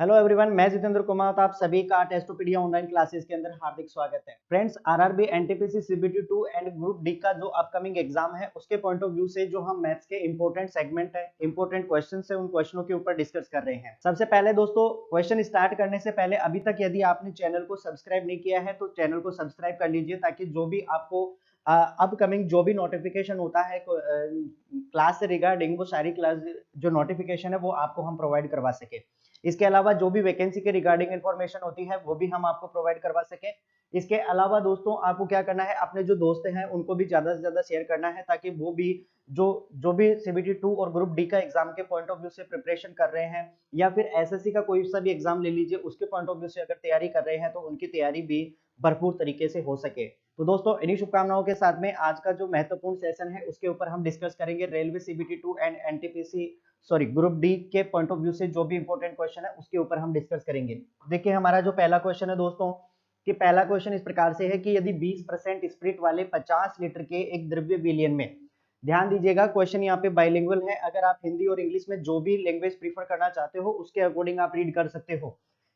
Hello everyone, मैं जितेंद्र कुमार। आप सभी का टेस्टोपीडिया ऑनलाइन क्लासेस के अंदर हार्दिक स्वागत है। Friends, RRB, NTPC, CBT 2 and group D का जो अपकमिंग एग्जाम है उसके पॉइंट ऑफ व्यू से जो हम मैथ्स के इंपॉर्टेंट सेगमेंट है, इंपॉर्टेंट क्वेश्चन है, उन क्वेश्चनों के ऊपर डिस्कस कर रहे हैं। सबसे पहले दोस्तों, क्वेश्चन स्टार्ट करने से पहले अभी तक यदि आपने चैनल को सब्सक्राइब नहीं किया है तो चैनल को सब्सक्राइब कर लीजिए, ताकि जो भी आपको अपकमिंग जो भी नोटिफिकेशन होता है क्लास से रिगार्डिंग, वो सारी क्लास जो नोटिफिकेशन है वो आपको हम प्रोवाइड करवा सके। इसके अलावा जो भी वैकेंसी के रिगार्डिंग इंफॉर्मेशन होती है वो भी हम आपको प्रोवाइड करवा सके। इसके अलावा दोस्तों, आपको क्या करना है, अपने जो दोस्त हैं उनको भी ज्यादा से ज्यादा शेयर करना है, ताकि वो भी जो जो भी सीबीटी 2 और ग्रुप डी का एग्जाम के पॉइंट ऑफ व्यू से प्रिपरेशन कर रहे हैं, या फिर एसएससी का कोई सा भी एग्जाम ले लीजिए, उसके पॉइंट ऑफ व्यू से अगर तैयारी कर रहे हैं तो उनकी तैयारी भी भरपूर तरीके से हो सके। तो दोस्तों, इन्हीं शुभकामनाओं के साथ में आज का जो महत्वपूर्ण सेशन है उसके ऊपर हम डिस्कस करेंगे railway CBT 2 and NTPC group D के पॉइंट ऑफ व्यू से जो भी इंपॉर्टेंट क्वेश्चन है उसके ऊपर हम डिस्कस करेंगे। देखिए, हमारा जो पहला क्वेश्चन है दोस्तों, कि पहला क्वेश्चन इस प्रकार से है कि यदि 20% स्प्रिट वाले 50 लीटर के एक द्रव्य विलयन में, ध्यान दीजिएगा क्वेश्चन यहाँ पे बाइलिंगुअल है, अगर आप हिंदी और इंग्लिश में जो भी लैंग्वेज प्रीफर करना चाहते हो उसके अकॉर्डिंग आप रीड कर सकते हो,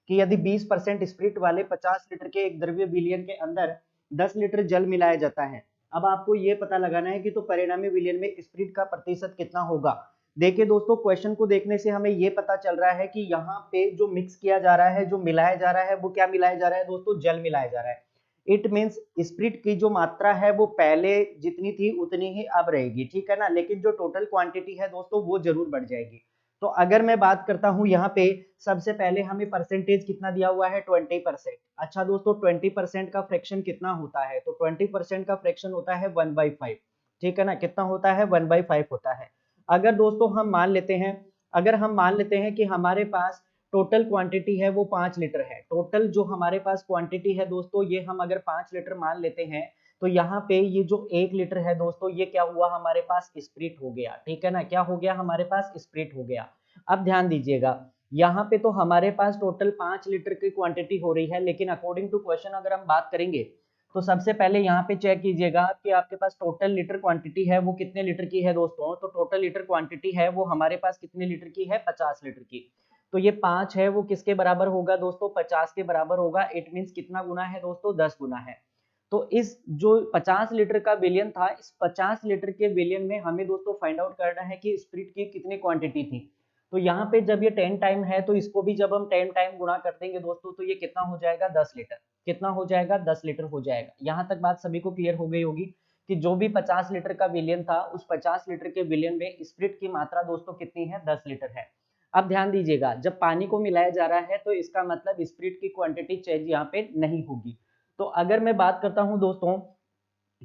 कि यदि 20% स्प्रिट वाले 50 लीटर के एक द्रव्य विलयन के अंदर 10 लीटर जल मिलाया जाता है। अब आपको ये पता लगाना है कि तो परिणामी विलयन में स्प्रिट का प्रतिशत कितना होगा। देखिए दोस्तों, क्वेश्चन को देखने से हमें ये पता चल रहा है कि यहाँ पे जो मिक्स किया जा रहा है, जो मिलाया जा रहा है, वो क्या मिलाया जा रहा है दोस्तों, जल मिलाया जा रहा है। इट मीन्स स्प्रिट की जो मात्रा है वो पहले जितनी थी उतनी ही अब रहेगी, ठीक है ना, लेकिन जो टोटल क्वांटिटी है दोस्तों वो जरूर बढ़ जाएगी। तो अगर मैं बात करता हूं यहाँ पे, सबसे पहले हमें परसेंटेज कितना दिया हुआ है, 20%। अच्छा दोस्तों, 20% का फ्रैक्शन कितना होता है, तो 20% का फ्रैक्शन होता है 1/5, ठीक है ना, कितना होता है, 1/5 होता है। अगर दोस्तों हम मान लेते हैं, अगर हम मान लेते हैं कि हमारे पास टोटल क्वांटिटी है वो 5 लीटर है, टोटल जो हमारे पास क्वांटिटी है दोस्तों, ये हम अगर 5 लीटर मान लेते हैं, तो यहाँ पे ये जो 1 लीटर है दोस्तों, ये क्या हुआ, हमारे पास स्प्रिट हो गया, ठीक है ना, क्या हो गया, हमारे पास स्प्रिट हो गया। अब ध्यान दीजिएगा, यहाँ पे तो हमारे पास टोटल 5 लीटर की क्वांटिटी हो रही है, लेकिन अकॉर्डिंग टू क्वेश्चन अगर हम बात करेंगे तो सबसे पहले यहाँ पे चेक कीजिएगा कि आपके पास टोटल लीटर क्वांटिटी है वो कितने लीटर की है दोस्तों, तो टोटल लीटर क्वांटिटी है वो हमारे पास कितने लीटर की है, 50 लीटर की। तो ये 5 है वो किसके बराबर होगा दोस्तों, 50 के बराबर होगा। इट मींस कितना गुना है दोस्तों, 10 गुना है। तो इस जो 50 लीटर का विलियन था, इस 50 लीटर के विलियन में हमें दोस्तों फाइंड आउट करना है कि स्प्रिट की कितनी क्वांटिटी थी। तो यहाँ पे जब ये 10 टाइम है तो इसको भी जब हम 10 टाइम गुणा कर देंगे दोस्तों, तो ये कितना हो जाएगा, 10 लीटर। कितना हो जाएगा, 10 लीटर हो जाएगा। यहाँ तक बात सभी को क्लियर हो गई होगी कि जो भी 50 लीटर का विलियन था, उस 50 लीटर के विलियन में स्प्रिट की मात्रा दोस्तों कितनी है, 10 लीटर है। अब ध्यान दीजिएगा, जब पानी को मिलाया जा रहा है तो इसका मतलब स्प्रिट की क्वांटिटी चेंज यहाँ पे नहीं होगी। तो अगर मैं बात करता हूं दोस्तों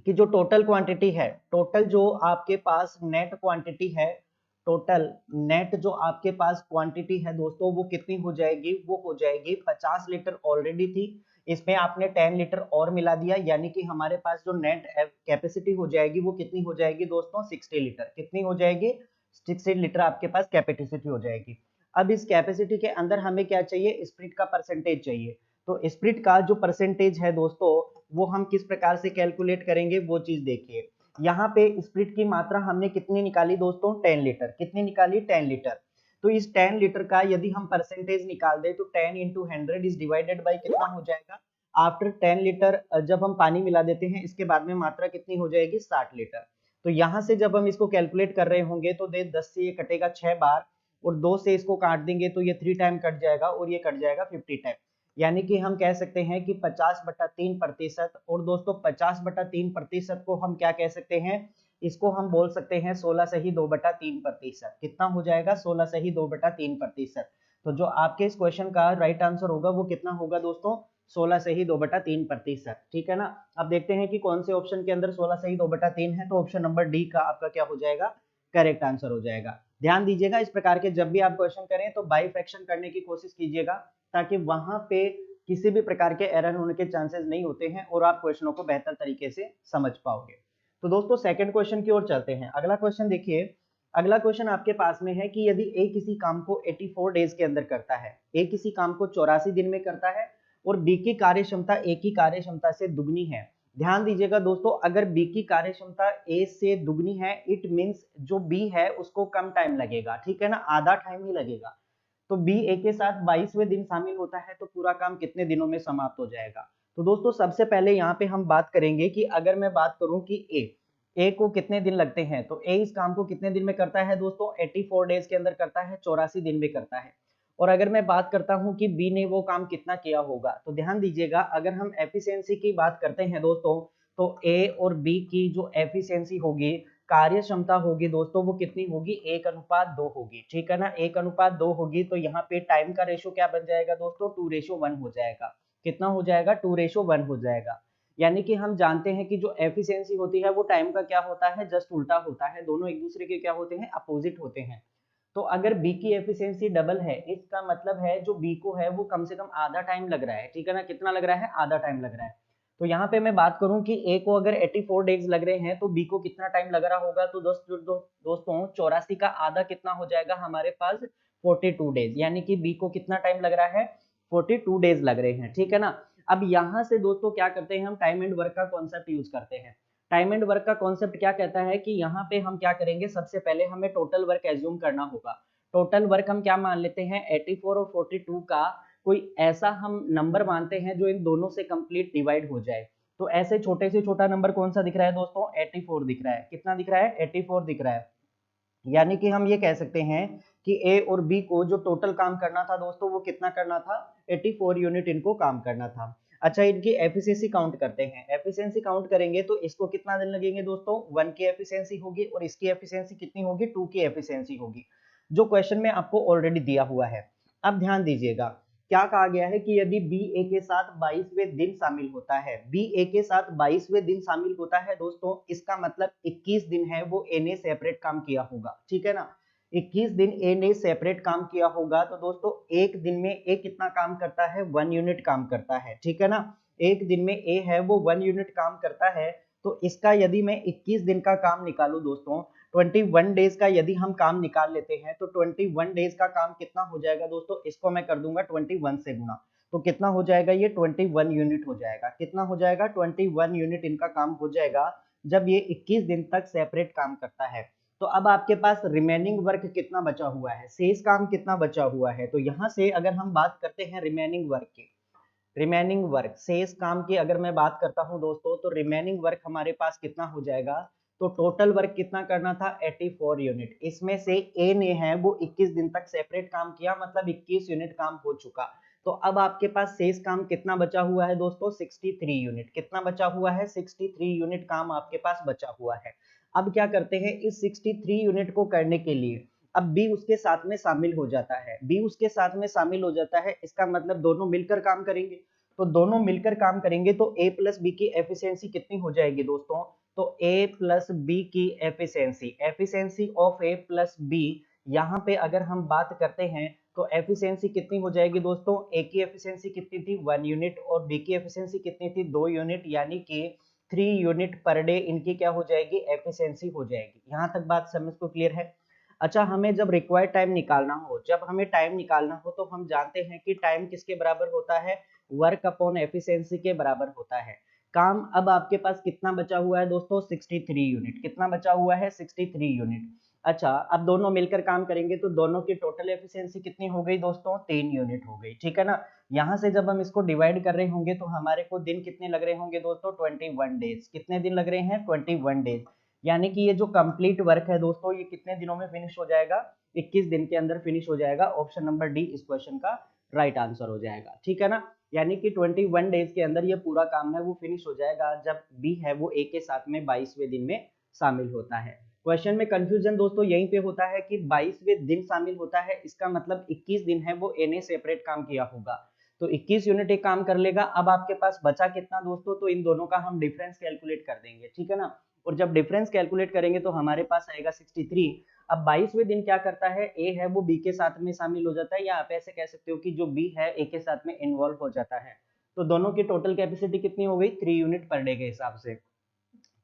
कि जो टोटल क्वांटिटी है, टोटल जो आपके पास नेट क्वांटिटी है, टोटल नेट जो आपके पास क्वांटिटी है दोस्तों, वो कितनी हो जाएगी, वो हो जाएगी 50 लीटर ऑलरेडी थी, इसमें आपने 10 लीटर और मिला दिया, यानी कि हमारे पास जो नेट कैपेसिटी हो जाएगी वो कितनी हो जाएगी दोस्तों, 60 लीटर। कितनी हो जाएगी, 60 लीटर आपके पास कैपेसिटी हो जाएगी। अब इस कैपेसिटी के अंदर हमें क्या चाहिए, स्प्रिट का परसेंटेज चाहिए। तो स्प्रिट का जो परसेंटेज है दोस्तों, वो हम किस प्रकार से कैलकुलेट करेंगे, वो चीज देखिए। यहाँ पे स्प्रिट की मात्रा हमने कितनी निकाली दोस्तों, 10 लीटर। कितनी निकाली, 10 लीटर। तो इस 10 लीटर का यदि हम परसेंटेज निकाल दे तो 10 इंटू 100 इज डिवाइडेड बाई कितना हो जाएगा, आफ्टर 10 लीटर जब हम पानी मिला देते हैं इसके बाद में मात्रा कितनी हो जाएगी, 60 लीटर। तो यहाँ से जब हम इसको कैलकुलेट कर रहे होंगे तो दे 10 से ये कटेगा 6 बार, और 2 से इसको काट देंगे तो ये 3 टाइम कट जाएगा, और ये कट जाएगा 50 टाइम। यानी कि हम कह सकते हैं कि 50/3%। और दोस्तों 50/3% को हम क्या कह सकते हैं, इसको हम बोल सकते हैं 16 से ही 2/3%। कितना हो जाएगा, 16 से ही 2/3%। तो जो आपके इस क्वेश्चन का राइट आंसर होगा वो कितना होगा दोस्तों, 16 से ही 2/3%, ठीक है ना। अब देखते हैं कि कौन से ऑप्शन के अंदर 16 से ही 2/3 है, तो ऑप्शन नंबर डी का आपका क्या हो जाएगा, करेक्ट आंसर हो जाएगा। ध्यान दीजिएगा, इस प्रकार के जब भी आप क्वेश्चन करें तो बाई फ्रैक्शन करने की कोशिश कीजिएगा, ताकि वहां पे किसी भी प्रकार के एरर होने के चांसेस नहीं होते हैं और आप क्वेश्चनों को बेहतर तरीके से समझ पाओगे। तो दोस्तों सेकंड क्वेश्चन की ओर चलते हैं। अगला क्वेश्चन देखिए, अगला क्वेश्चन आपके पास में है कि यदि ए किसी काम को 84 डेज के अंदर करता है, ए किसी काम को 84 दिन में करता है, और बी की कार्य क्षमता ए की कार्य क्षमता से दुगनी है। ध्यान दीजिएगा दोस्तों, अगर बी की कार्य क्षमता ए से दुगनी है, इट मींस जो बी है उसको कम टाइम लगेगा, ठीक है ना, आधा टाइम ही लगेगा। तो बी ए के साथ 22वें दिन शामिल होता है तो पूरा काम कितने दिनों में समाप्त हो जाएगा। तो दोस्तों सबसे पहले यहाँ पे हम बात करेंगे कि अगर मैं बात करूं कि ए को कितने दिन लगते हैं, तो ए इस काम को कितने दिन में करता है दोस्तों, 84 डेज के अंदर करता है, 84 दिन में करता है। और अगर मैं बात करता हूं कि बी ने वो काम कितना किया होगा, तो ध्यान दीजिएगा अगर हम एफिशिएंसी की बात करते हैं दोस्तों, तो ए और बी की जो एफिशिएंसी होगी, कार्य क्षमता होगी दोस्तों, वो कितनी होगी, 1:2 होगी। ठीक है ना, 1:2 होगी। तो यहाँ पे टाइम का रेशो क्या बन जाएगा दोस्तों, 2:1 हो जाएगा। कितना हो जाएगा, 2:1 हो जाएगा। यानी कि हम जानते हैं कि जो एफिशिएंसी होती है वो टाइम का क्या होता है, जस्ट उल्टा होता है। दोनों एक दूसरे के क्या होते हैं, अपोजिट होते हैं। तो अगर बी की एफिशिएंसी डबल है, इसका मतलब है जो बी को है वो कम से कम आधा टाइम लग रहा है। ठीक है ना, कितना लग रहा है, आधा टाइम लग रहा है। तो यहाँ पे मैं बात करूं कि ए को अगर 84 डेज लग रहे हैं तो बी को कितना टाइम लग रहा होगा, तो दोस्तों 84 का आधा कितना हो जाएगा हमारे पास, 42 डेज। यानी कि बी को कितना टाइम लग रहा है, 42 डेज लग रहे हैं। ठीक है ना। अब यहाँ से दोस्तों क्या करते हैं, हम टाइम एंड वर्क का कॉन्सेप्ट यूज करते हैं। टाइम एंड वर्क का कॉन्सेप्ट क्या कहता है कि यहाँ पे हम क्या करेंगे, सबसे पहले हमें टोटल वर्क एज्यूम करना होगा। टोटल वर्क हम क्या मान लेते हैं, 84 और 42 का कोई ऐसा हम नंबर मानते हैं जो इन दोनों से कंप्लीट डिवाइड हो जाए। तो ऐसे छोटे से छोटा नंबर कौन सा दिख रहा है दोस्तों, 84 दिख रहा है। कितना दिख रहा है, 84 दिख रहा है। यानी कि हम ये कह सकते हैं कि ए और बी को जो टोटल काम करना था दोस्तों, वो कितना करना था, 84 यूनिट इनको काम करना था। अच्छा, इनकी एफिशिएंसी काउंट करते हैं। एफिशिएंसी काउंट करेंगे तो इसको कितना दिन लगेंगे दोस्तों, 1 की एफिशिएंसी होगी और इसकी एफिशिएंसी कितनी होगी, 2 की एफिशिएंसी होगी, जो क्वेश्चन में आपको ऑलरेडी दिया हुआ है। अब ध्यान दीजिएगा, क्या कहा गया है कि यदि बी ए के साथ 22वें दिन शामिल होता है, बी ए के साथ 22वें दिन शामिल होता है दोस्तों, इसका मतलब 21 दिन है वो ए ने सेपरेट काम किया होगा। ठीक है ना, 21 दिन ए ने सेपरेट काम किया होगा। तो दोस्तों एक दिन में ए कितना काम करता है, 1 यूनिट काम करता है। ठीक है ना, एक दिन में ए है वो 1 यूनिट काम करता है। तो इसका यदि मैं 21 दिन का काम निकालूं दोस्तों, 21 डेज का यदि हम काम निकाल लेते हैं, तो 21 डेज का काम कितना हो जाएगा दोस्तों, इसको मैं कर दूंगा 21 से गुना। तो कितना हो जाएगा, ये 21 यूनिट हो जाएगा। कितना हो जाएगा, 21 यूनिट इनका काम हो जाएगा जब ये 21 दिन तक सेपरेट काम करता है। तो अब आपके पास रिमेनिंग वर्क कितना बचा हुआ है, शेष काम कितना बचा हुआ है। तो यहाँ से अगर हम बात करते हैं रिमेनिंग वर्क की, रिमेनिंग वर्क शेष काम की अगर मैं बात करता हूं दोस्तों, तो रिमेनिंग वर्क हमारे पास कितना हो जाएगा, तो टोटल वर्क कितना करना था, 84 यूनिट। इसमें से ए ने है वो 21 दिन तक सेपरेट काम किया, मतलब 21 यूनिट काम हो चुका। तो अब आपके पास शेष काम कितना बचा हुआ है दोस्तों, 63 यूनिट। कितना बचा हुआ है, 63 यूनिट काम आपके पास बचा हुआ है। अब क्या करते हैं, इस 63 यूनिट को करने के लिए अब बी उसके साथ में शामिल हो जाता है। बी उसके साथ में शामिल हो जाता है, इसका मतलब दोनों मिलकर काम करेंगे। तो दोनों मिलकर काम करेंगे तो ए प्लस बी की एफिशिएंसी कितनी हो जाएगी दोस्तों, तो ए प्लस बी की efficiency, efficiency of A plus B, यहाँ पे अगर हम बात करते हैं तो एफिशिएंसी कितनी हो जाएगी दोस्तों, ए की एफिशिएंसी कितनी थी, 1 यूनिट, और बी की एफिशिएंसी कितनी थी, 2 यूनिट, यानी कि 3 यूनिट पर डे इनकी क्या हो जाएगी, एफिशिएंसी हो जाएगी। यहाँ तक बात समझ को क्लियर है। अच्छा, हमें जब रिक्वायर्ड टाइम निकालना हो, जब हमें टाइम निकालना हो तो हम जानते हैं कि टाइम किसके बराबर होता है, वर्क अपॉन एफिशिएंसी के बराबर होता है। काम अब आपके पास कितना बचा हुआ है दोस्तों, 63 यूनिट। कितना बचा हुआ है, 63 यूनिट। अच्छा, अब दोनों मिलकर काम करेंगे तो दोनों की टोटल एफिशिएंसी कितनी हो गई दोस्तों, 3 यूनिट हो गई। ठीक है ना, यहाँ से जब हम इसको डिवाइड कर रहे होंगे तो हमारे को दिन कितने लग रहे होंगे दोस्तों, 21 डेज। कितने दिन लग रहे हैं, 21 डेज। यानी कि ये जो कंप्लीट वर्क है दोस्तों, ये कितने दिनों में फिनिश हो जाएगा, 21 दिन के अंदर फिनिश हो जाएगा। ऑप्शन नंबर डी इस क्वेश्चन का राइट आंसर हो जाएगा। ठीक है ना, यानी कि 21 डेज के अंदर ये पूरा काम है वो फिनिश हो जाएगा जब बी है वो ए के साथ में 22वें दिन में शामिल होता है। क्वेश्चन में कंफ्यूजन दोस्तों यहीं पे होता है कि 22वें दिन शामिल होता है, इसका मतलब 21 दिन है वो ए ने सेपरेट काम किया होगा। तो 21 यूनिट एक काम कर लेगा। अब आपके पास बचा कितना दोस्तों, तो इन दोनों का हम डिफरेंस कैलकुलेट कर देंगे। ठीक है ना, और जब डिफरेंस कैलकुलेट करेंगे तो हमारे पास आएगा 63। अब 22वें दिन क्या करता है, ए है वो बी के साथ में शामिल हो जाता है, या आप ऐसे कह सकते हो कि जो बी है ए के साथ में इन्वॉल्व हो जाता है। तो दोनों की टोटल कैपेसिटी कितनी हो गई, 3 यूनिट पर डे के हिसाब से।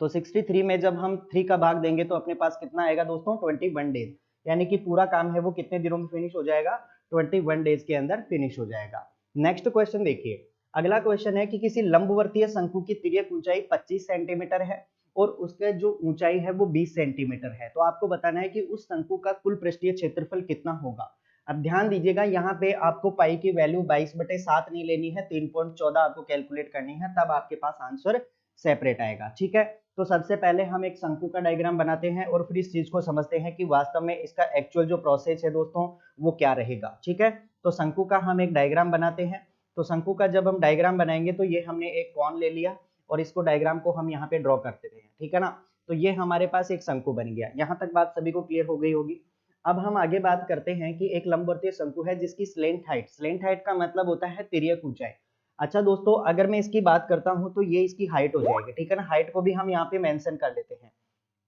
तो 63 में जब हम 3 का भाग देंगे तो अपने पास कितना आएगा दोस्तों, 21 डेज। यानी कि पूरा काम है वो कितने दिनों में फिनिश हो जाएगा, 21 डेज के अंदर फिनिश हो जाएगा। नेक्स्ट क्वेश्चन देखिए, अगला क्वेश्चन है कि किसी लंबवर्तीय शंकु की तिर्यक ऊंचाई 25 सेंटीमीटर है और उसका जो ऊंचाई है वो 20 सेंटीमीटर है। तो आपको बताना है कि उस शंकु का कुल पृष्ठीय क्षेत्रफल कितना होगा। अब ध्यान दीजिएगा यहाँ पे आपको पाई की वैल्यू 22/7 नहीं लेनी है, 3.14 आपको कैलकुलेट करनी है, तब आपके पास आंसर सेपरेट आएगा। ठीक है, तो सबसे पहले हम एक शंकु का डायग्राम बनाते हैं और फिर इस चीज को समझते हैं कि वास्तव में इसका एक्चुअल जो प्रोसेस है दोस्तों वो क्या रहेगा। ठीक है, तो शंकु का हम एक डायग्राम बनाते हैं। तो शंकु का जब हम डायग्राम बनाएंगे तो ये हमने एक कॉन ले लिया और इसको डायग्राम को हम यहाँ पे ड्रॉ करते हैं। ठीक है ना, तो ये हमारे पास एक शंकु बन गया। यहाँ तक बात सभी को क्लियर हो गई होगी। अब हम आगे बात करते हैं कि एक लंबवर्तीय शंकु है जिसकी स्लेंट हाइट का मतलब होता है तिर्यक ऊंचाई। अच्छा दोस्तों, अगर मैं इसकी बात करता हूं तो ये इसकी हाइट हो जाएगी। ठीक है ना, हाइट को भी हम यहाँ पे मेंशन कर लेते हैं।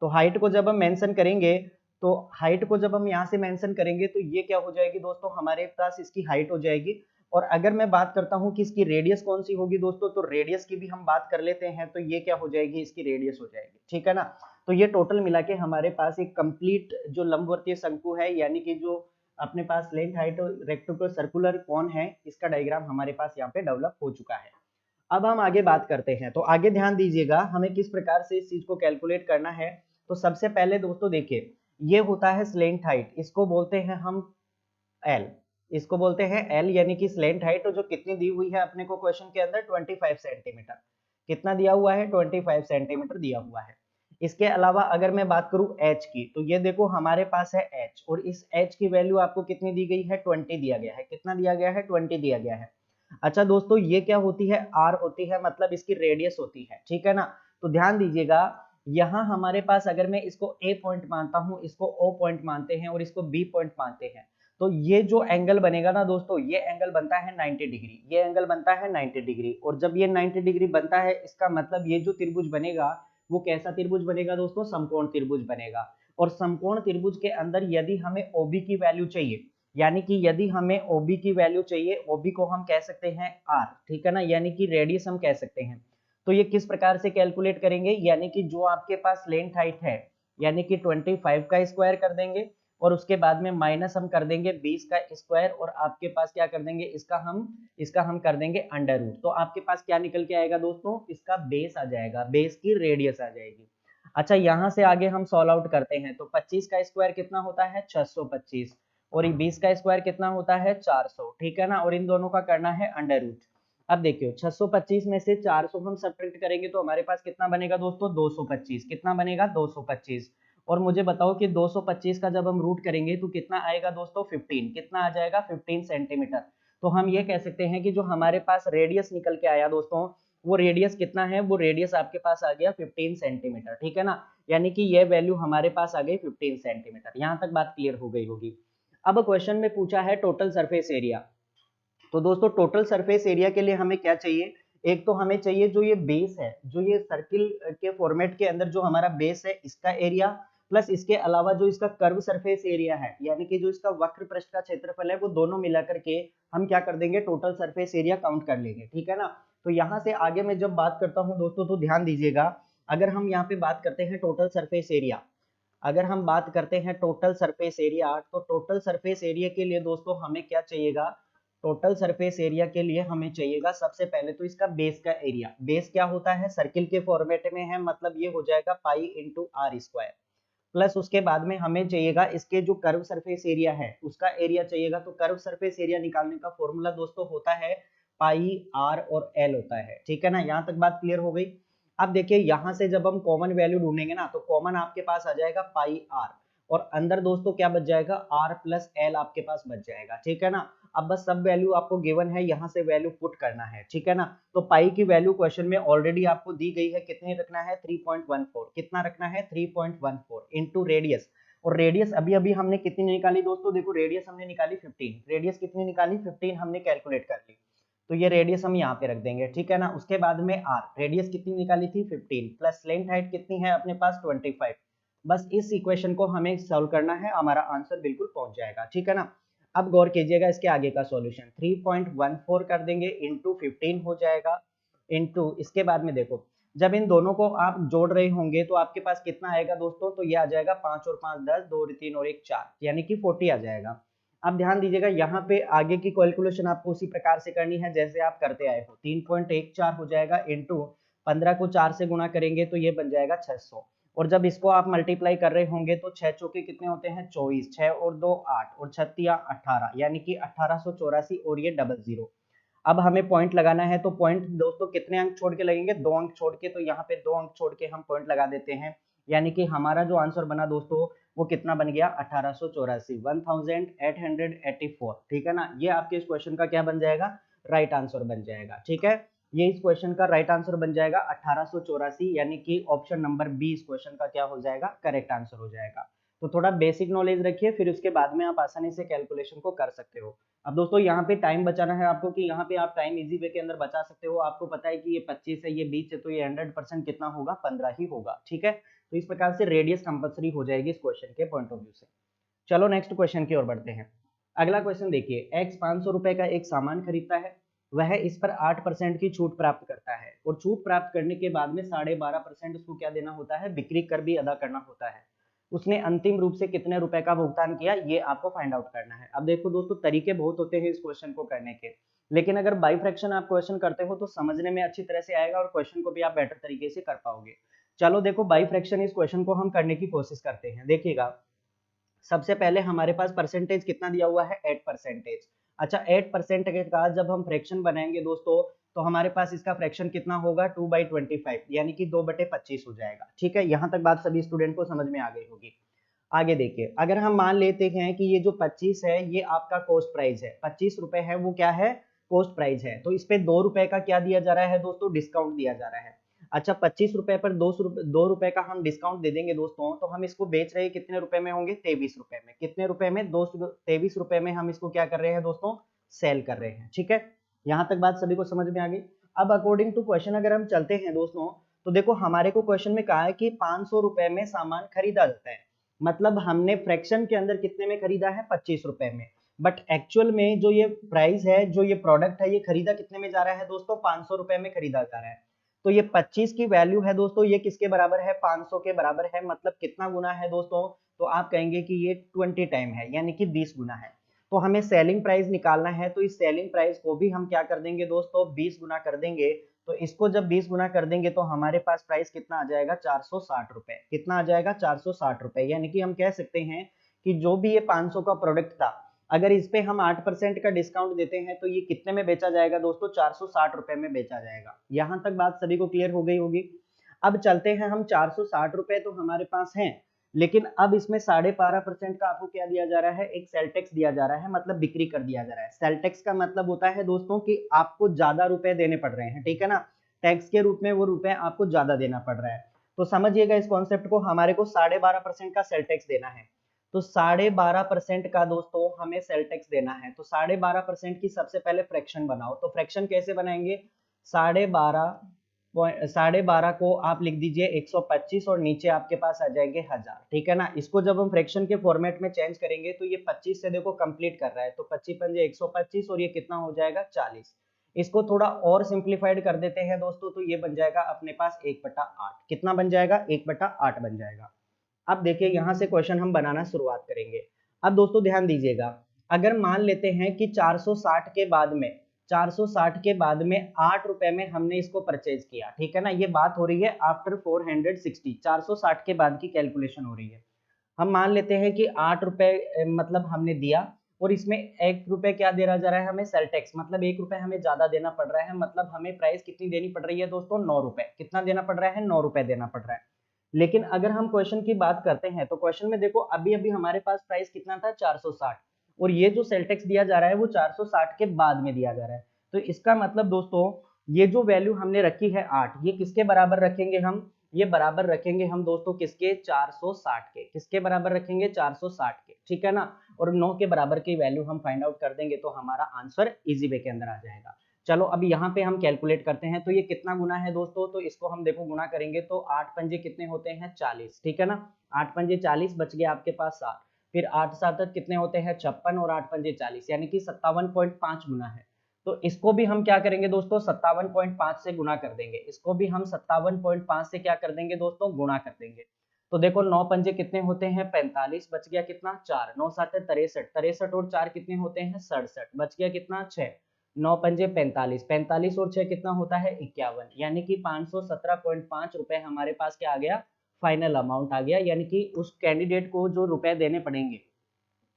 तो हाइट को जब हम मेंशन करेंगे तो हाइट को जब हम यहाँ से मेंशन करेंगे तो ये क्या हो जाएगी दोस्तों, हमारे पास इसकी हाइट हो जाएगी। और अगर मैं बात करता हूँ कि इसकी रेडियस कौन सी होगी दोस्तों, तो रेडियस की भी हम बात कर लेते हैं। तो ये क्या हो जाएगी, इसकी रेडियस हो जाएगी। ठीक है ना, तो ये टोटल मिला के हमारे पास एक कंप्लीट जो लंबवर्तीय शंकु है, यानी कि जो अपने पास लेंथ हाइट और रेक्टेंगुलर सर्कुलर कौन है, इसका डायग्राम हमारे पास यहाँ पे डेवलप हो चुका है। अब हम आगे बात करते हैं। तो आगे ध्यान दीजिएगा हमें किस प्रकार से इस चीज को कैलकुलेट करना है। तो सबसे पहले दोस्तों देखिए, ये होता है स्लेंट हाइट, इसको बोलते हैं हम एल, इसको बोलते हैं एल, यानी कि स्लेंट हाइट जो कितनी दी हुई है अपने को क्वेश्चन के अंदर 25 सेंटीमीटर। कितना दिया हुआ है, 25 सेंटीमीटर दिया हुआ है। इसके अलावा अगर मैं बात करूं एच की, तो ये देखो हमारे पास है एच, और इस एच की वैल्यू आपको कितनी दी गई है, 20 दिया गया है। कितना दिया गया है, 20 दिया गया है। अच्छा दोस्तों, ये क्या होती है, आर होती है, मतलब इसकी रेडियस होती है। ठीक है ना, तो ध्यान दीजिएगा यहाँ हमारे पास अगर मैं इसको ए पॉइंट मानता हूँ, इसको ओ पॉइंट मानते हैं और इसको बी पॉइंट मानते हैं, तो ये जो एंगल बनेगा ना दोस्तों, ये एंगल बनता है 90 डिग्री। ये एंगल बनता है 90 डिग्री, और जब ये 90 डिग्री बनता है, इसका मतलब ये जो त्रिभुज बनेगा वो कैसा त्रिभुज बनेगा दोस्तों, समकोण त्रिभुज बनेगा। और समकोण त्रिभुज के अंदर यदि हमें ओबी की वैल्यू चाहिए, यानी कि यदि हमें ओबी की वैल्यू चाहिए, ओबी को हम कह सकते हैं आर, ठीक है ना, यानी कि रेडियस हम कह सकते हैं। तो ये किस प्रकार से कैलकुलेट करेंगे, यानी कि जो आपके पास लेंथ हाइट है, यानी कि 25 का स्क्वायर कर देंगे और उसके बाद में माइनस हम कर देंगे 20 का स्क्वायर, और आपके पास क्या कर देंगे, इसका हम कर देंगे अंडर रूट। तो आपके पास क्या निकल के आएगा दोस्तों, इसका बेस आ जाएगा, बेस की रेडियस आ जाएगी। अच्छा, यहां से आगे हम सॉल्व आउट करते हैं। तो 25 का स्क्वायर कितना होता है, 625, और 20 का स्क्वायर कितना होता है, 400। ठीक है ना, और इन दोनों का करना है अंडर रूट। अब देखियो 625 में से 400 हम सब्ट्रैक्ट करेंगे तो हमारे पास कितना बनेगा दोस्तों, 225। कितना बनेगा, 225। और मुझे बताओ कि 225 का जब हम रूट करेंगे तो कितना आएगा दोस्तों, 15। कितना आ जाएगा, 15 सेंटीमीटर। तो हम ये कह सकते हैं कि जो हमारे पास रेडियस निकल के आया दोस्तों, वो रेडियस कितना है, वो रेडियस आपके पास आ गया 15 सेंटीमीटर। ठीक है ना, यानी कि ये वैल्यू हमारे पास आ गई 15 सेंटीमीटर। यहां तक बात क्लियर हो गई होगी। अब क्वेश्चन में पूछा है टोटल सरफेस एरिया। तो दोस्तों टोटल सरफेस एरिया के लिए हमें क्या चाहिए, एक तो हमें चाहिए जो ये बेस है, जो ये सर्किल के फॉर्मेट के अंदर जो हमारा बेस है, इसका एरिया, प्लस इसके अलावा जो इसका कर्व सरफेस एरिया है, यानी कि जो इसका वक्र पृष्ठ का क्षेत्रफल है, वो दोनों मिलाकर के हम क्या कर देंगे, टोटल सरफेस एरिया काउंट कर लेंगे। ठीक है ना, तो यहाँ से आगे मैं जब बात करता हूँ दोस्तों, तो ध्यान दीजिएगा, अगर हम यहाँ पे बात करते हैं टोटल सरफेस एरिया, अगर हम बात करते हैं टोटल सरफेस एरिया, तो टोटल सरफेस एरिया के लिए दोस्तों हमें क्या चाहिएगा, टोटल सरफेस एरिया के लिए हमें चाहिएगा सबसे पहले तो इसका बेस का एरिया। बेस क्या होता है, सर्किल के फॉर्मेट में है, मतलब ये हो जाएगा pi into R square, plus उसके बाद में हमें चाहिएगा इसके जो कर्व सरफेस एरिया है उसका एरिया चाहिएगा। तो कर्व सरफेस एरिया निकालने का फॉर्मूला दोस्तों होता है पाई आर और एल होता है। ठीक है ना, यहाँ तक बात क्लियर हो गई। अब देखिए यहाँ से जब हम कॉमन वैल्यू ढूंढेंगे ना, तो कॉमन आपके पास आ जाएगा पाई आर, और अंदर दोस्तों क्या बच जाएगा, आर प्लस एल आपके पास बच जाएगा। ठीक है ना, अब बस सब वैल्यू आपको गिवन है, यहाँ से वैल्यू पुट करना है। ठीक है ना, तो पाई की वैल्यू क्वेश्चन में ऑलरेडी आपको दी गई है, कितने रखना है, 3.14। कितना रखना है, 3.14 इंटू रेडियस। और रेडियस अभी अभी हमने कितनी निकाली दोस्तों, देखो रेडियस हमने निकाली 15। रेडियस कितनी निकाली, 15 हमने कैलकुलेट कर ली, तो ये रेडियस हम यहाँ पे रख देंगे। ठीक है ना, उसके बाद में आर, रेडियस कितनी निकाली थी, 15, प्लस लेंथ हाइट कितनी है अपने पास, 25। बस इस इक्वेशन को हमें सॉल्व करना है, हमारा आंसर बिल्कुल पहुंच जाएगा। ठीक है ना, अब गौर कीजिएगा इसके आगे का सॉल्यूशन, 3.14 कर देंगे इंटू 15 हो जाएगा, इंटू इसके बाद में देखो जब इन दोनों को आप जोड़ रहे होंगे तो आपके पास कितना आएगा दोस्तों, तो ये आ जाएगा 5 और 5 10, 2 और 3 और 1 4, यानी कि 40 आ जाएगा। अब ध्यान दीजिएगा यहाँ पे आगे की कैलकुलेशन आपको उसी प्रकार से करनी है जैसे आप करते आए हो। 3.14 हो जाएगा इंटू 15 को 4 से गुणा करेंगे तो ये बन जाएगा 600, और जब इसको आप मल्टीप्लाई कर रहे होंगे तो 6 चौके कितने होते हैं 24, 6 और 2 8 और 36 18, यानी कि 1884 और ये 00। अब हमें पॉइंट लगाना है, तो पॉइंट दोस्तों कितने अंक छोड़ के लगेंगे, 2 अंक छोड़ के, तो यहाँ पे 2 अंक छोड़ के हम पॉइंट लगा देते हैं, यानी कि हमारा जो आंसर बना दोस्तों वो कितना बन गया 1884, 1884। ठीक है ना, ये आपके इस क्वेश्चन का क्या बन जाएगा, राइट आंसर बन जाएगा। ठीक है, ये इस क्वेश्चन का राइट आंसर बन जाएगा 1884, यानी कि ऑप्शन नंबर बी इस क्वेश्चन का क्या हो जाएगा, करेक्ट आंसर हो जाएगा। तो थोड़ा बेसिक नॉलेज रखिए, फिर उसके बाद में आप आसानी से कैलकुलेशन को कर सकते हो। अब दोस्तों यहाँ पे टाइम बचाना है आपको, कि यहाँ पे आप टाइम इजी वे के अंदर बचा सकते हो। आपको पता है कि ये 25 है, ये 20 है, तो ये 100% कितना होगा, 15 ही होगा। ठीक है, तो इस प्रकार से रेडियस कंपल्सरी हो जाएगी इस क्वेश्चन के पॉइंट ऑफ व्यू से। चलो नेक्स्ट क्वेश्चन की ओर बढ़ते हैं। अगला क्वेश्चन देखिए, एक्स 500 रुपए का एक सामान खरीदता है, वह इस पर 8% की छूट प्राप्त करता है, और छूट प्राप्त करने के बाद में 12.5% उसको क्या देना होता है, बिक्री कर भी अदा करना होता है। उसने अंतिम रूप से कितने रुपए का भुगतान किया, ये आपको फाइंड आउट करना है। अब देखो दोस्तों, तरीके बहुत होते हैं इस क्वेश्चन को करने के, लेकिन अगर बाई फ्रैक्शन आप क्वेश्चन करते हो तो समझने में अच्छी तरह से आएगा और क्वेश्चन को भी आप बेटर तरीके से कर पाओगे। चलो देखो, बाई फ्रैक्शन इस क्वेश्चन को हम करने की कोशिश करते हैं। देखिएगा, सबसे पहले हमारे पास परसेंटेज कितना दिया हुआ है, 8%। अच्छा, 8% का जब हम फ्रैक्शन बनाएंगे दोस्तों, तो हमारे पास इसका फ्रैक्शन कितना होगा, 2/25, यानी कि 2/25 हो जाएगा। ठीक है, यहाँ तक बात सभी स्टूडेंट को समझ में आ गई होगी। आगे देखिए, अगर हम मान लेते हैं कि ये जो 25 है ये आपका कॉस्ट प्राइस है, 25 रुपए है, वो क्या है, कॉस्ट प्राइस है, तो इस पे 2 रुपए का क्या दिया जा रहा है दोस्तों, डिस्काउंट दिया जा रहा है। अच्छा, 25 रुपए पर 2 रुपए का हम डिस्काउंट दे देंगे दोस्तों, तो हम इसको बेच रहे हैं कितने रुपए में होंगे, 23 रुपए में। कितने रुपए में, 23 रुपए में हम इसको क्या कर रहे हैं दोस्तों, सेल कर रहे हैं। ठीक है, यहाँ तक बात सभी को समझ में आ गई। अब अकॉर्डिंग टू क्वेश्चन अगर हम चलते हैं दोस्तों, तो देखो हमारे को क्वेश्चन में कहा है कि 500 रुपए में सामान खरीदा जाता है, मतलब हमने फ्रैक्शन के अंदर कितने में खरीदा है, 25 रुपए में, बट एक्चुअल में जो ये प्राइस है, जो ये प्रोडक्ट है, ये खरीदा कितने में जा रहा है दोस्तों, 500 रुपए में खरीदा जा रहा है। तो ये 25 की वैल्यू है दोस्तों, ये किसके बराबर है, 500 के बराबर है, मतलब कितना गुना है दोस्तों, तो आप कहेंगे कि ये 20 टाइम है, यानी कि 20 गुना है। तो हमें सेलिंग प्राइस निकालना है, तो इस सेलिंग प्राइस को भी हम क्या कर देंगे दोस्तों, 20 गुना कर देंगे। तो इसको जब 20 गुना कर देंगे तो हमारे पास प्राइस कितना आ जाएगा, 460 रुपए। कितना आ जाएगा, 460 रुपए, यानी कि हम कह सकते हैं कि जो भी ये 500 का प्रोडक्ट था, अगर इस पे हम 8% का डिस्काउंट देते हैं तो ये कितने में बेचा जाएगा दोस्तों, 460 रुपए में बेचा जाएगा। यहां तक बात सभी को क्लियर हो गई होगी। अब चलते हैं हम, 460 रुपए तो हमारे पास हैं, लेकिन अब इसमें 12.5% का आपको क्या दिया जा रहा है, एक सेल टैक्स दिया जा रहा है, मतलब बिक्री कर दिया जा रहा है। सेल टैक्स का मतलब होता है दोस्तों कि आपको ज्यादा रुपए देने पड़ रहे हैं। ठीक है ना, टैक्स के रूप में वो रुपए आपको ज्यादा देना पड़ रहा है। तो समझिएगा इस कॉन्सेप्ट को, हमारे को 12.5% का सेल टैक्स देना है। तो 12.5% का दोस्तों हमें सेल टैक्स देना है। तो 12.5% की सबसे पहले फ्रैक्शन बनाओ। तो फ्रैक्शन कैसे बनाएंगे, 12.5 को आप लिख दीजिए 125 और नीचे आपके पास आ जाएंगे 1000। ठीक है ना, इसको जब हम फ्रैक्शन के फॉर्मेट में चेंज करेंगे तो ये 25 से देखो कंप्लीट कर रहा है, तो 25 पंजे 125 और ये कितना हो जाएगा 40। इसको थोड़ा और सिंप्लीफाइड कर देते हैं दोस्तों, तो ये बन जाएगा अपने पास 1/8। कितना बन जाएगा, 1/8 बन जाएगा। अब देखिए यहां से क्वेश्चन हम बनाना शुरुआत करेंगे। अब दोस्तों ध्यान दीजिएगा, अगर मान लेते हैं कि 460 के बाद में 8 रुपए में हमने इसको परचेज किया। ठीक है ना, ये बात हो रही है आफ्टर 460, 460 के बाद की कैलकुलेशन हो रही है। हम मान लेते हैं कि 8 रुपए मतलब हमने दिया, और इसमें 1 रुपए क्या दे रहा जा रहा है हमें, सेल टैक्स, मतलब 1 रुपए हमें ज्यादा देना पड़ रहा है, मतलब हमें प्राइस कितनी देनी पड़ रही है दोस्तों, 9 रुपए। कितना देना पड़ रहा है, 9 रुपए देना पड़ रहा है। लेकिन अगर हम क्वेश्चन की बात करते हैं तो क्वेश्चन में देखो अभी अभी हमारे पास प्राइस कितना था, 460, और ये जो सेल टैक्स दिया जा रहा है वो 460 के बाद में दिया जा रहा है। तो इसका मतलब दोस्तों ये जो वैल्यू हमने रखी है 8, ये किसके बराबर रखेंगे हम, ये बराबर रखेंगे हम दोस्तों किसके, 460 के। किसके बराबर रखेंगे, 460 के। ठीक है ना, और 9 के बराबर की वैल्यू हम फाइंड आउट कर देंगे तो हमारा आंसर इजी वे के अंदर आ जाएगा। चलो अब यहाँ पे हम कैलकुलेट करते हैं, तो ये कितना गुना है दोस्तों, तो इसको हम देखो गुना करेंगे तो 8 पंजे कितने होते हैं, 40। ठीक है ना, 8 पंजे 40, बच गया आपके पास 7, फिर 8 7 कितने होते हैं 56, और 8 पंजे 40, यानी कि 57.5 गुना है। तो इसको भी हम क्या करेंगे दोस्तों, 57.5 से गुना कर देंगे। इसको भी हम 57.5 से क्या कर देंगे दोस्तों, गुना कर देंगे। तो देखो 9 पंजे कितने होते हैं 45, बच गया कितना 4, 9 7 63, 63 और 4 कितने होते हैं 67, बच गया कितना 6, 9 पंजे 45, 45 और 6 कितना होता है 51, यानी कि 517.5 रुपए हमारे पास क्या आ गया, फाइनल अमाउंट आ गया, यानी कि उस कैंडिडेट को जो रुपए देने पड़ेंगे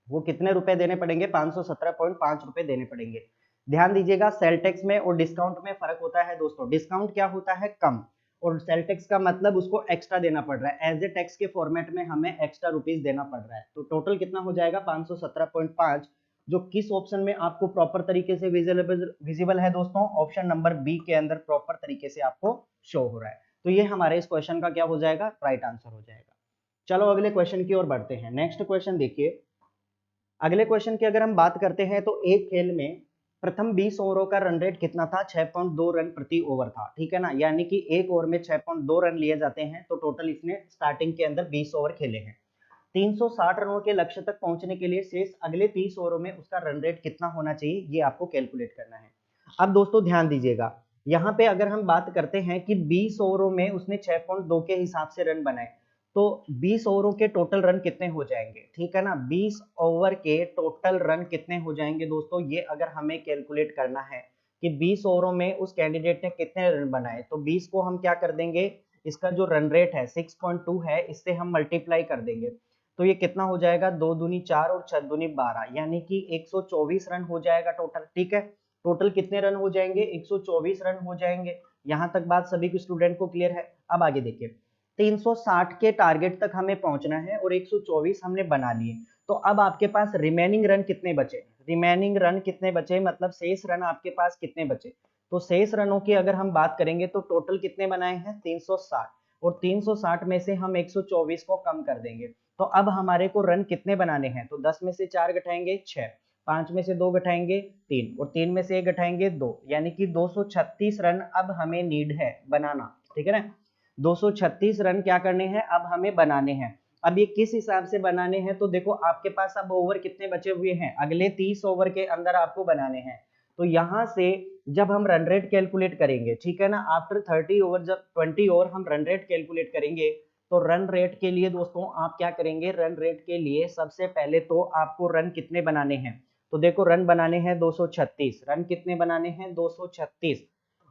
वो कितने रुपए देने पड़ेंगे, 517.5 रुपए देने पड़ेंगे। ध्यान दीजिएगा सेल टैक्स में और डिस्काउंट में फर्क होता है दोस्तों। डिस्काउंट क्या होता है, कम, और सेल टैक्स का मतलब उसको एक्स्ट्रा देना पड़ रहा है, एज ए टैक्स के फॉर्मेट में हमें एक्स्ट्रा रुपीज देना पड़ रहा है। तो टोटल कितना हो जाएगा 517.5, जो किस ऑप्शन में आपको प्रॉपर तरीके से विजिबल है दोस्तों, ऑप्शन नंबर बी के अंदर प्रॉपर तरीके से आपको शो हो रहा है। तो ये हमारे इस क्वेश्चन का क्या हो जाएगा, राइट आंसर हो जाएगा। चलो अगले क्वेश्चन की ओर बढ़ते हैं। नेक्स्ट क्वेश्चन देखिए, अगले क्वेश्चन की अगर हम बात करते हैं तो एक खेल में प्रथम 20 ओवरों का रन रेट कितना था, 6.2 रन प्रति ओवर था, ठीक है ना, यानी कि एक ओवर में 6.2 रन लिए जाते हैं। तो टोटल इसने स्टार्टिंग के अंदर 20 ओवर खेले हैं। 360 रनों के लक्ष्य तक पहुंचने के लिए शेष अगले 30 ओवरों में उसका रन रेट कितना होना चाहिए, ये आपको कैलकुलेट करना है। अब दोस्तों ध्यान दीजिएगा, यहाँ पे अगर हम बात करते हैं कि 20 ओवरों में उसने 6.2 के हिसाब से रन बनाए, तो 20 ओवरों के टोटल रन कितने हो जाएंगे, ठीक है ना, 20 ओवर के टोटल रन कितने हो जाएंगे दोस्तों, ये अगर हमें कैलकुलेट करना है कि 20 ओवरों में उस कैंडिडेट ने कितने रन बनाए, तो 20 को हम क्या कर देंगे, इसका जो रन रेट है 6.2 है, इससे हम मल्टीप्लाई कर देंगे। तो ये कितना हो जाएगा, 2 दूनी 4 और 6 दूनी 12, यानी कि 124 रन हो जाएगा टोटल, ठीक है। टोटल कितने रन हो जाएंगे, 124 रन हो जाएंगे। यहां तक बात सभी के स्टूडेंट को क्लियर है। अब आगे देखिए, 360 के टारगेट तक हमें पहुंचना है और 124 हमने बना लिए। तो अब आपके पास रिमेनिंग रन कितने बचे, रिमेनिंग रन कितने बचे, मतलब शेष रन आपके पास कितने बचे। तो शेष रनों की अगर हम बात करेंगे तो टोटल कितने बनाए हैं, 360, और 360 में से हम 124 को कम कर देंगे। तो अब हमारे को रन कितने बनाने हैं, तो 10 में से 4 घटाएंगे 6, 5 में से 2 घटाएंगे 3, और 3 में से 1 घटाएंगे 2, यानी कि 236 रन अब हमें नीड है बनाना, ठीक है ना। 236 रन क्या करने हैं, अब हमें बनाने हैं। अब ये किस हिसाब से बनाने हैं, तो देखो आपके पास अब ओवर कितने बचे हुए हैं, अगले 30 ओवर के अंदर आपको बनाने हैं। तो यहां से जब हम रन रेट कैलकुलेट करेंगे, ठीक है ना, आफ्टर 30 ओवर, जब 20 ओवर हम रन रेट कैलकुलेट करेंगे, तो रन रेट के लिए दोस्तों आप क्या करेंगे, रन रेट के लिए सबसे पहले तो आपको रन कितने बनाने हैं, तो देखो रन बनाने हैं 236, रन कितने बनाने हैं 236,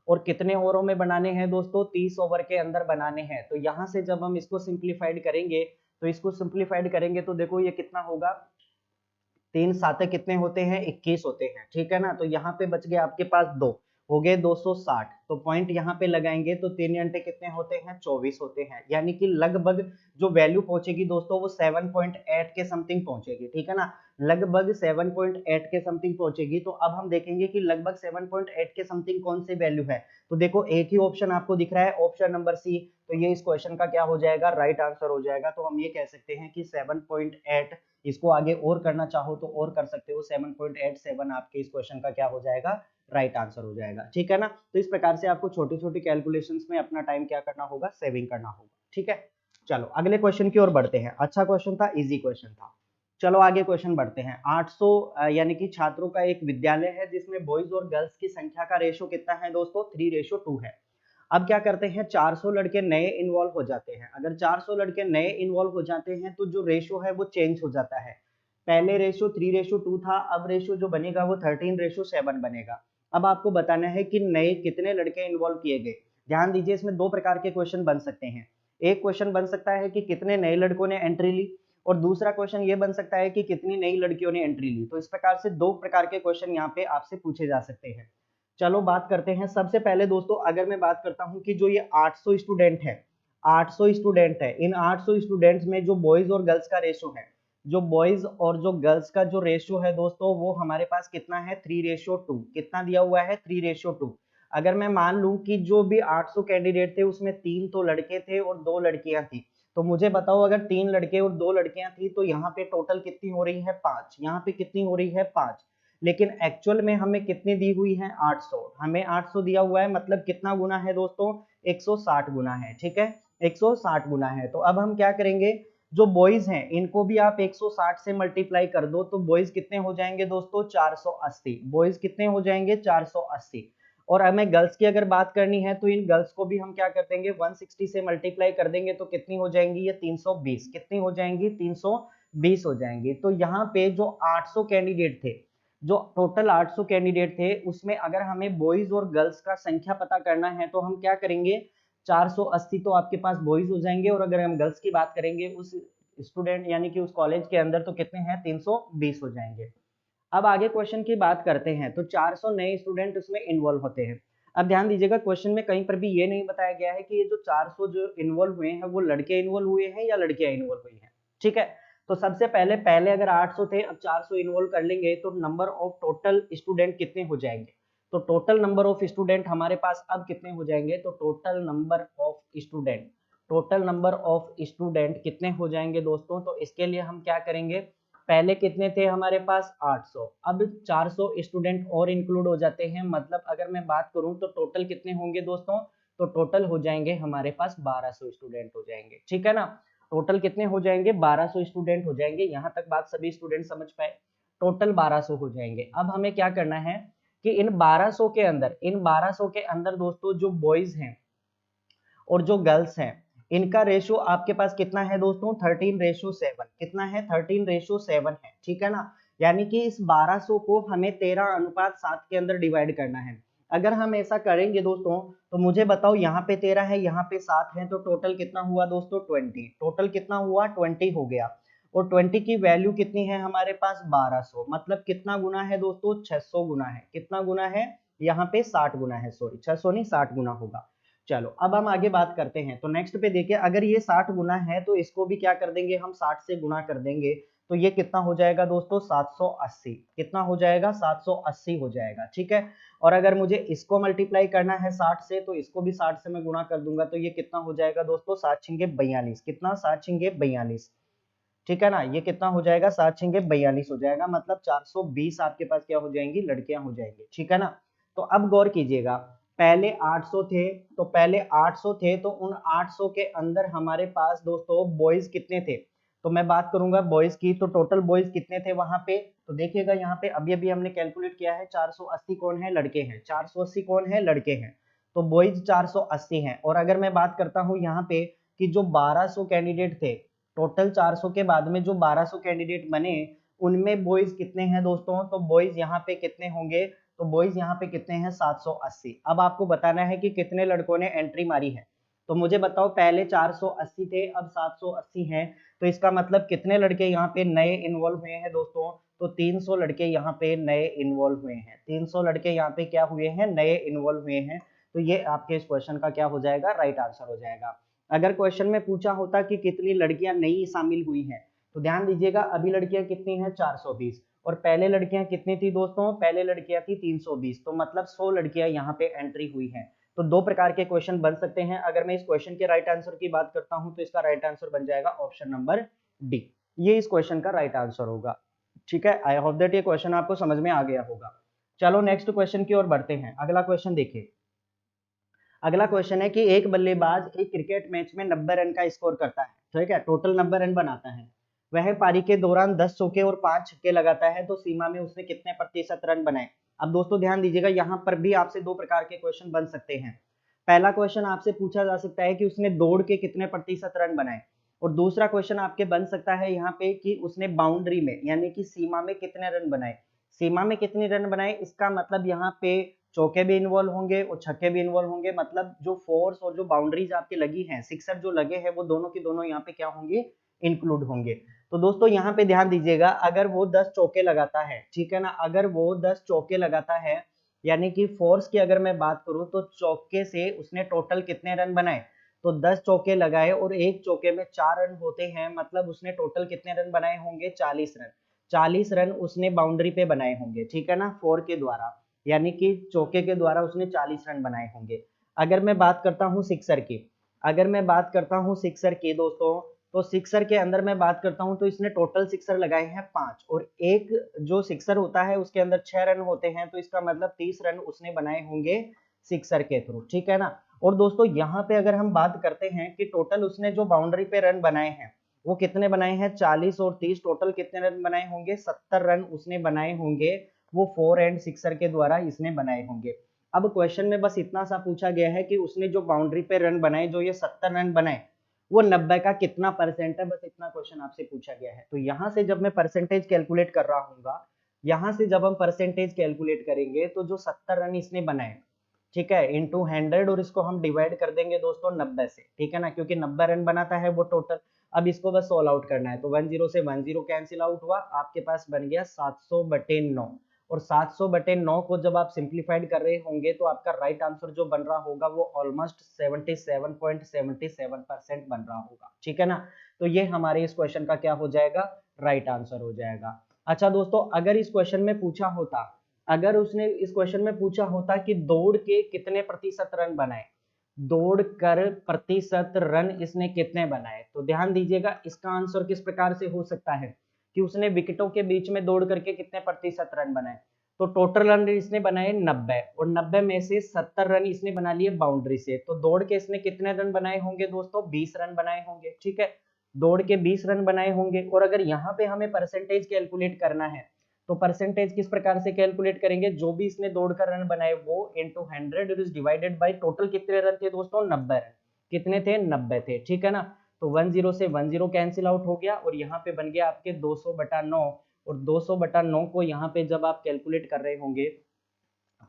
और कितने ओवरों में बनाने हैं दोस्तों, 30 ओवर के अंदर बनाने हैं। तो यहां से जब हम इसको सिंप्लीफाइड करेंगे, तो इसको सिंप्लीफाइड करेंगे तो देखो ये कितना होगा, 3 साते कितने होते हैं, 21 होते हैं, ठीक है ना। तो यहाँ पे बच गए आपके पास 2, हो गए 260। तो पॉइंट यहाँ पे लगाएंगे तो 3 घंटे कितने होते हैं, 24 होते हैं, यानी कि लगभग जो वैल्यू पहुंचेगी दोस्तों वो 7.8 के समथिंग पहुंचेगी, ठीक है ना, लगभग 7.8 के समथिंग पहुंचेगी। तो अब हम देखेंगे कि लगभग 7.8 के समथिंग कौन सी वैल्यू है, तो देखो एक ही ऑप्शन आपको दिख रहा है, ऑप्शन नंबर सी। तो ये इस क्वेश्चन का क्या हो जाएगा, राइट आंसर हो जाएगा। तो हम ये कह सकते हैं कि 7.8, इसको आगे और करना चाहो तो और कर सकते हो, 7.87 आपके इस क्वेश्चन का क्या हो जाएगा, राइट आंसर हो जाएगा, ठीक है ना। तो इस प्रकार से आपको छोटी छोटी कैलकुलेशंस में अपना टाइम क्या करना होगा, सेविंग करना होगा, ठीक है। चलो अगले क्वेश्चन की ओर बढ़ते हैं। अच्छा क्वेश्चन था, इजी क्वेश्चन था। चलो आगे क्वेश्चन बढ़ते हैं। 800 यानी कि छात्रों का एक विद्यालय है जिसमें बॉयज और गर्ल्स की संख्या का रेशो कितना है दोस्तों, 3:2 है। अब क्या करते हैं, 400 लड़के नए इन्वॉल्व हो जाते हैं। अगर 400 लड़के नए इन्वॉल्व हो जाते हैं तो जो रेशो है वो चेंज हो जाता है। पहले रेशो 3:2 था, अब रेशो जो बनेगा वो 13:7 बनेगा। अब आपको बताना है कि नए कितने लड़के इन्वॉल्व किए गए। ध्यान दीजिए, इसमें दो प्रकार के क्वेश्चन बन सकते हैं। एक क्वेश्चन बन सकता है कि कितने नए लड़कों ने एंट्री ली, और दूसरा क्वेश्चन ये बन सकता है कि कितनी नई लड़कियों ने एंट्री ली। तो इस प्रकार से दो प्रकार के क्वेश्चन यहाँ पे आपसे पूछे जा सकते हैं। चलो बात करते हैं। सबसे पहले दोस्तों अगर मैं बात करता हूं कि जो ये 800 स्टूडेंट है, 800 स्टूडेंट है, इन 800 स्टूडेंट्स में जो बॉयज और गर्ल्स का रेशो है, जो बॉयज और जो गर्ल्स का जो रेशो है दोस्तों वो हमारे पास कितना है, 3:2। कितना दिया हुआ है, 3:2। अगर मैं मान लूं कि जो भी 800 कैंडिडेट थे उसमें 3 तो लड़के थे और 2 लड़कियां थी, तो मुझे बताओ अगर 3 लड़के और 2 लड़कियां थी तो यहाँ पे टोटल कितनी हो रही है, 5। यहाँ पे कितनी हो रही है, 5। लेकिन एक्चुअल में हमें कितनी दी हुई है, 800। हमें 800 दिया हुआ है, मतलब कितना गुना है दोस्तों, 160 गुना है, ठीक है, 160 गुना है। तो अब हम क्या करेंगे, जो बॉयज हैं इनको भी आप 160 से मल्टीप्लाई कर दो, तो बॉयज कितने हो जाएंगे दोस्तों, 480। बॉयज कितने हो जाएंगे, 480। और हमें गर्ल्स की अगर बात करनी है तो इन गर्ल्स को भी हम क्या कर देंगे, 160 से मल्टीप्लाई कर देंगे, तो कितनी हो जाएंगी, ये 320। कितनी हो जाएंगी, 320 हो जाएंगी। तो यहाँ पे जो 800 कैंडिडेट थे, जो टोटल 800 कैंडिडेट थे, उसमें अगर हमें बॉयज और गर्ल्स का संख्या पता करना है तो हम क्या करेंगे, 480 तो आपके पास बॉयज हो जाएंगे, और अगर हम गर्ल्स की बात करेंगे उस स्टूडेंट यानी कि उस कॉलेज के अंदर, तो कितने हैं, 320 हो जाएंगे। अब आगे क्वेश्चन की बात करते हैं, तो 400 नए स्टूडेंट उसमें इन्वॉल्व होते हैं। अब ध्यान दीजिएगा, क्वेश्चन में कहीं पर भी ये नहीं बताया गया है कि ये जो 400 जो इन्वॉल्व हुए हैं वो लड़के इन्वॉल्व हुए हैं या लड़कियां इन्वॉल्व हुई हैं। ठीक है, तो सबसे पहले पहले अगर 800 थे, अब 400 इन्वॉल्व कर लेंगे, तो नंबर ऑफ टोटल स्टूडेंट कितने हो जाएंगे? तो टोटल नंबर ऑफ स्टूडेंट हमारे पास अब कितने हो जाएंगे? तो टोटल नंबर ऑफ स्टूडेंट कितने हो जाएंगे दोस्तों? तो इसके लिए हम क्या करेंगे, पहले कितने थे हमारे पास? 800, अब 400 स्टूडेंट और इंक्लूड हो जाते हैं, मतलब अगर मैं बात करूं तो टोटल कितने होंगे दोस्तों? तो टोटल हो जाएंगे हमारे पास 1200 स्टूडेंट हो जाएंगे। ठीक है ना, टोटल कितने हो जाएंगे? 1200 स्टूडेंट हो जाएंगे। यहाँ तक बात सभी स्टूडेंट समझ पाए? टोटल 1200 हो जाएंगे। अब हमें क्या करना है कि इन 1200 के अंदर दोस्तों जो बॉयज हैं और जो गर्ल्स हैं, इनका रेशियो आपके पास कितना है दोस्तों? 13:7। कितना है? 13:7 है। ठीक है ना, यानी कि इस 1200 को हमें 13:7 के अंदर डिवाइड करना है। अगर हम ऐसा करेंगे दोस्तों, तो मुझे बताओ, यहाँ पे 13 है, यहाँ पे 7 है, तो टोटल कितना हुआ दोस्तों? 20। टोटल कितना हुआ? 20 हो गया। और 20 की वैल्यू कितनी है हमारे पास? 1200। मतलब कितना गुना है दोस्तों? 600 गुना है। कितना गुना है? यहाँ पे 60 गुना है, सॉरी 600 नहीं 60 गुना होगा। चलो अब हम आगे बात करते हैं, तो नेक्स्ट पे देखिए, अगर ये 60 गुना है तो इसको भी क्या कर देंगे हम? 60 से गुना कर देंगे, तो ये कितना हो जाएगा दोस्तों? 780। कितना हो जाएगा? 780 हो जाएगा। ठीक है, और अगर मुझे इसको मल्टीप्लाई करना है 60 से, तो इसको भी 60 से मैं गुणा कर दूंगा, तो ये कितना हो जाएगा दोस्तों? 7 छिंगे 42। कितना? 7 छिंगे 42। ठीक है ना, ये कितना हो जाएगा? 7 छिंगे 42 हो जाएगा, मतलब 420 आपके पास क्या हो जाएंगी? लड़कियां हो जाएंगी। ठीक है ना, तो अब गौर कीजिएगा, पहले 800 थे, तो उन 800 के अंदर हमारे पास दोस्तों बॉयज कितने थे? तो मैं बात करूंगा बॉयज की, तो टोटल बॉयज कितने थे वहां पे? तो देखिएगा यहाँ पे अभी अभी हमने कैलकुलेट किया है, 480 कौन है? लड़के हैं। 480 कौन है? लड़के हैं। तो बॉयज 480 हैं। और अगर मैं बात करता हूँ यहाँ पे कि जो 1200 कैंडिडेट थे, टोटल 400 के बाद में जो 1200 कैंडिडेट बने, उनमें बॉयज कितने हैं दोस्तों? तो बॉयज यहाँ पे कितने होंगे? तो बॉयज यहाँ पे कितने हैं? 780। अब आपको बताना है कि कितने लड़कों ने एंट्री मारी है। तो मुझे बताओ, पहले 480 थे, अब 780 हैं, तो इसका मतलब कितने लड़के यहाँ पे नए इन्वॉल्व हुए हैं दोस्तों? तो 300 लड़के यहाँ पे नए इन्वॉल्व हुए हैं। 300 लड़के यहाँ पे क्या हुए हैं? नए इन्वॉल्व हुए हैं। तो ये आपके इस क्वेश्चन का क्या हो जाएगा? राइट आंसर हो जाएगा। अगर क्वेश्चन में पूछा होता कि कितनी लड़कियां नई शामिल हुई हैं, तो ध्यान दीजिएगा, अभी लड़कियां कितनी हैं? 420। और पहले लड़कियां कितनी थी दोस्तों? पहले लड़कियां थी 320। तो मतलब 100 लड़कियां यहाँ पे एंट्री हुई हैं। तो दो प्रकार के क्वेश्चन बन सकते हैं। अगर मैं इस क्वेश्चन के राइट आंसर की बात करता हूं, तो इसका राइट आंसर बन जाएगा ऑप्शन नंबर डी। ये इस क्वेश्चन का राइट आंसर होगा। ठीक है, आई होप दैट ये क्वेश्चन आपको समझ में आ गया होगा। चलो नेक्स्ट क्वेश्चन की ओर बढ़ते हैं। अगला क्वेश्चन देखिए, अगला क्वेश्चन है कि एक बल्लेबाज एक क्रिकेट मैच में 90 रन का स्कोर करता है। ठीक है, टोटल 90 रन बनाता है। वह पारी के दौरान 10 चौके और 5 छक्के लगाता है, तो सीमा में उसने कितने प्रतिशत रन बनाए? अब दोस्तों ध्यान दीजिएगा, यहाँ पर भी आपसे दो प्रकार के क्वेश्चन बन सकते हैं। पहला क्वेश्चन आपसे पूछा जा सकता है कि उसने दौड़ के कितने प्रतिशत रन बनाए, और दूसरा क्वेश्चन आपके बन सकता है यहाँ पे कि उसने बाउंड्री में यानी कि सीमा में कितने रन बनाए। सीमा में कितने रन बनाए, इसका मतलब यहाँ पे चौके भी इन्वॉल्व होंगे और छक्के भी इन्वॉल्व होंगे, मतलब जो फोर्स और जो बाउंड्रीज आपके लगी हैं, सिक्सर जो लगे हैं, वो दोनों की दोनों यहाँ पे क्या होंगे? इंक्लूड होंगे। तो दोस्तों यहाँ पे ध्यान दीजिएगा, अगर वो 10 चौके लगाता है, ठीक है ना, अगर वो 10 चौके लगाता है, यानी कि फोर्स की अगर मैं बात करूं, तो चौके से उसने टोटल कितने रन बनाए? तो 10 चौके लगाए और एक चौके में 4 रन होते हैं, मतलब उसने टोटल कितने रन बनाए होंगे? 40 रन। 40 रन उसने बाउंड्री पे बनाए होंगे, ठीक है ना, फोर के द्वारा, यानी कि चौके के द्वारा उसने 40 रन बनाए होंगे। अगर मैं बात करता हूं सिक्सर की, दोस्तों, तो सिक्सर के अंदर मैं बात करता हूं, तो इसने टोटल सिक्सर लगाए हैं 5, और एक जो सिक्सर होता है उसके अंदर 6 रन होते हैं, तो इसका मतलब 30 रन उसने बनाए होंगे सिक्सर के थ्रू। ठीक है ना, और दोस्तों यहाँ पे अगर हम बात करते हैं कि टोटल उसने जो बाउंड्री पे रन बनाए हैं, वो कितने बनाए हैं? 40 और 30, टोटल कितने रन बनाए होंगे? 70 रन उसने बनाए होंगे, वो 4 एंड सिक्सर के द्वारा इसने बनाए होंगे। अब क्वेश्चन में बस इतना सा पूछा गया है कि उसने जो बाउंड्री पे रन बनाए, जो ये 70 रन बनाए, वो 90 का कितना परसेंट है, बस इतना क्वेश्चन आपसे पूछा गया है। तो यहां से जब मैं परसेंटेज कैलकुलेट कर रहा हूँ, यहां से जब हम परसेंटेज कैलकुलेट करेंगे, तो जो 70 रन इसने बनाए, ठीक है, इंटू 100 और इसको हम डिवाइड कर देंगे दोस्तों 90 से, ठीक है ना, क्योंकि 90 रन बनाता है वो टोटल। अब इसको बस सॉल्व आउट करना है, तो 10 से 10 कैंसिल आउट हुआ, आपके पास बन गया 700/9। और 700/9 को जब आप सिंप्लीफाइड कर रहे होंगे तो आपका राइट आंसर जो बन रहा होगा वो ऑलमोस्ट 77.77% बन रहा होगा, ठीक है ना। तो ये हमारे इस क्वेश्चन का क्या हो जाएगा, राइट आंसर हो जाएगा। अच्छा दोस्तों, अगर इस क्वेश्चन में पूछा होता, अगर उसने इस क्वेश्चन में पूछा होता कि दौड़ के कितने प्रतिशत रन बनाए, दौड़ कर प्रतिशत रन इसने कितने बनाए, तो ध्यान दीजिएगा इसका आंसर किस प्रकार से हो सकता है कि उसने विकेटों के बीच में दौड़ करके कितने प्रतिशत रन बनाए। तो टोटल रन इसने बनाए 90 और 90 में से 70 रन इसने बना लिए बाउंड्री से, तो दौड़ के इसने कितने रन बनाए होंगे दोस्तों, 20 रन बनाए होंगे, ठीक है। दौड़ के 20 रन बनाए होंगे, और अगर यहाँ पे हमें परसेंटेज कैलकुलेट करना है तो परसेंटेज किस प्रकार से कैलकुलेट करेंगे, जो भी इसने दौड़कर रन बनाए वो इनटू 100 और इज डिवाइडेड बाय टोटल कितने रन थे दोस्तों, 90 रन। कितने थे, 90 थे, ठीक है ना। तो 10 से 10 कैंसिल आउट हो गया और यहाँ पे बन गया आपके 200/9। और 200/9 को यहाँ पे जब आप कैलकुलेट कर रहे होंगे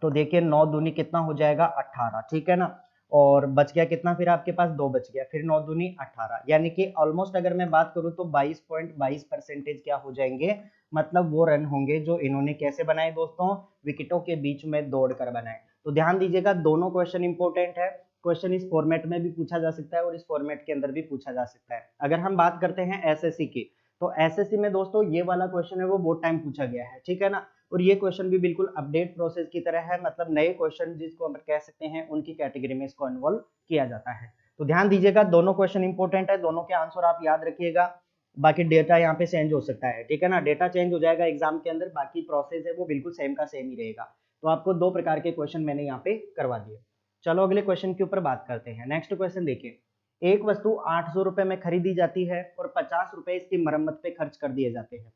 तो देखिए 9 दूनी कितना हो जाएगा, 18, ठीक है ना। और बच गया कितना, फिर आपके पास 2 बच गया, फिर 9 दूनी 18, यानी कि ऑलमोस्ट अगर मैं बात करूं तो 22.22% क्या हो जाएंगे, मतलब वो रन होंगे जो इन्होंने कैसे बनाए दोस्तों, विकेटों के बीच में दौड़ कर बनाए। तो ध्यान दीजिएगा दोनों क्वेश्चन इंपॉर्टेंट है, क्वेश्चन इस फॉर्मेट में भी पूछा जा सकता है और इस फॉर्मेट के अंदर भी पूछा जा सकता है। अगर हम बात करते हैं एसएससी की, तो एसएससी में दोस्तों ये वाला क्वेश्चन है वो बहुत टाइम पूछा गया है, ठीक है ना। और ये क्वेश्चन भी बिल्कुल अपडेट प्रोसेस की तरह है, मतलब नए क्वेश्चन जिसको हम कह सकते हैं उनकी कैटेगरी में इसको इन्वॉल्व किया जाता है। तो ध्यान दीजिएगा दोनों क्वेश्चन इंपॉर्टेंट है, दोनों के आंसर आप याद रखिएगा। बाकी डेटा यहाँ पे चेंज हो सकता है, ठीक है ना, डेटा चेंज हो जाएगा एग्जाम के अंदर, बाकी प्रोसेस है वो बिल्कुल सेम का सेम ही रहेगा। तो आपको 2 प्रकार के क्वेश्चन मैंने यहाँ पे करवा दिए। चलो अगले क्वेश्चन के ऊपर बात करते हैं। नेक्स्ट क्वेश्चन देखिए, एक वस्तु 800 रुपए में खरीदी जाती है और 50 रुपए इसकी मरम्मत पे खर्च कर दिए जाते हैं।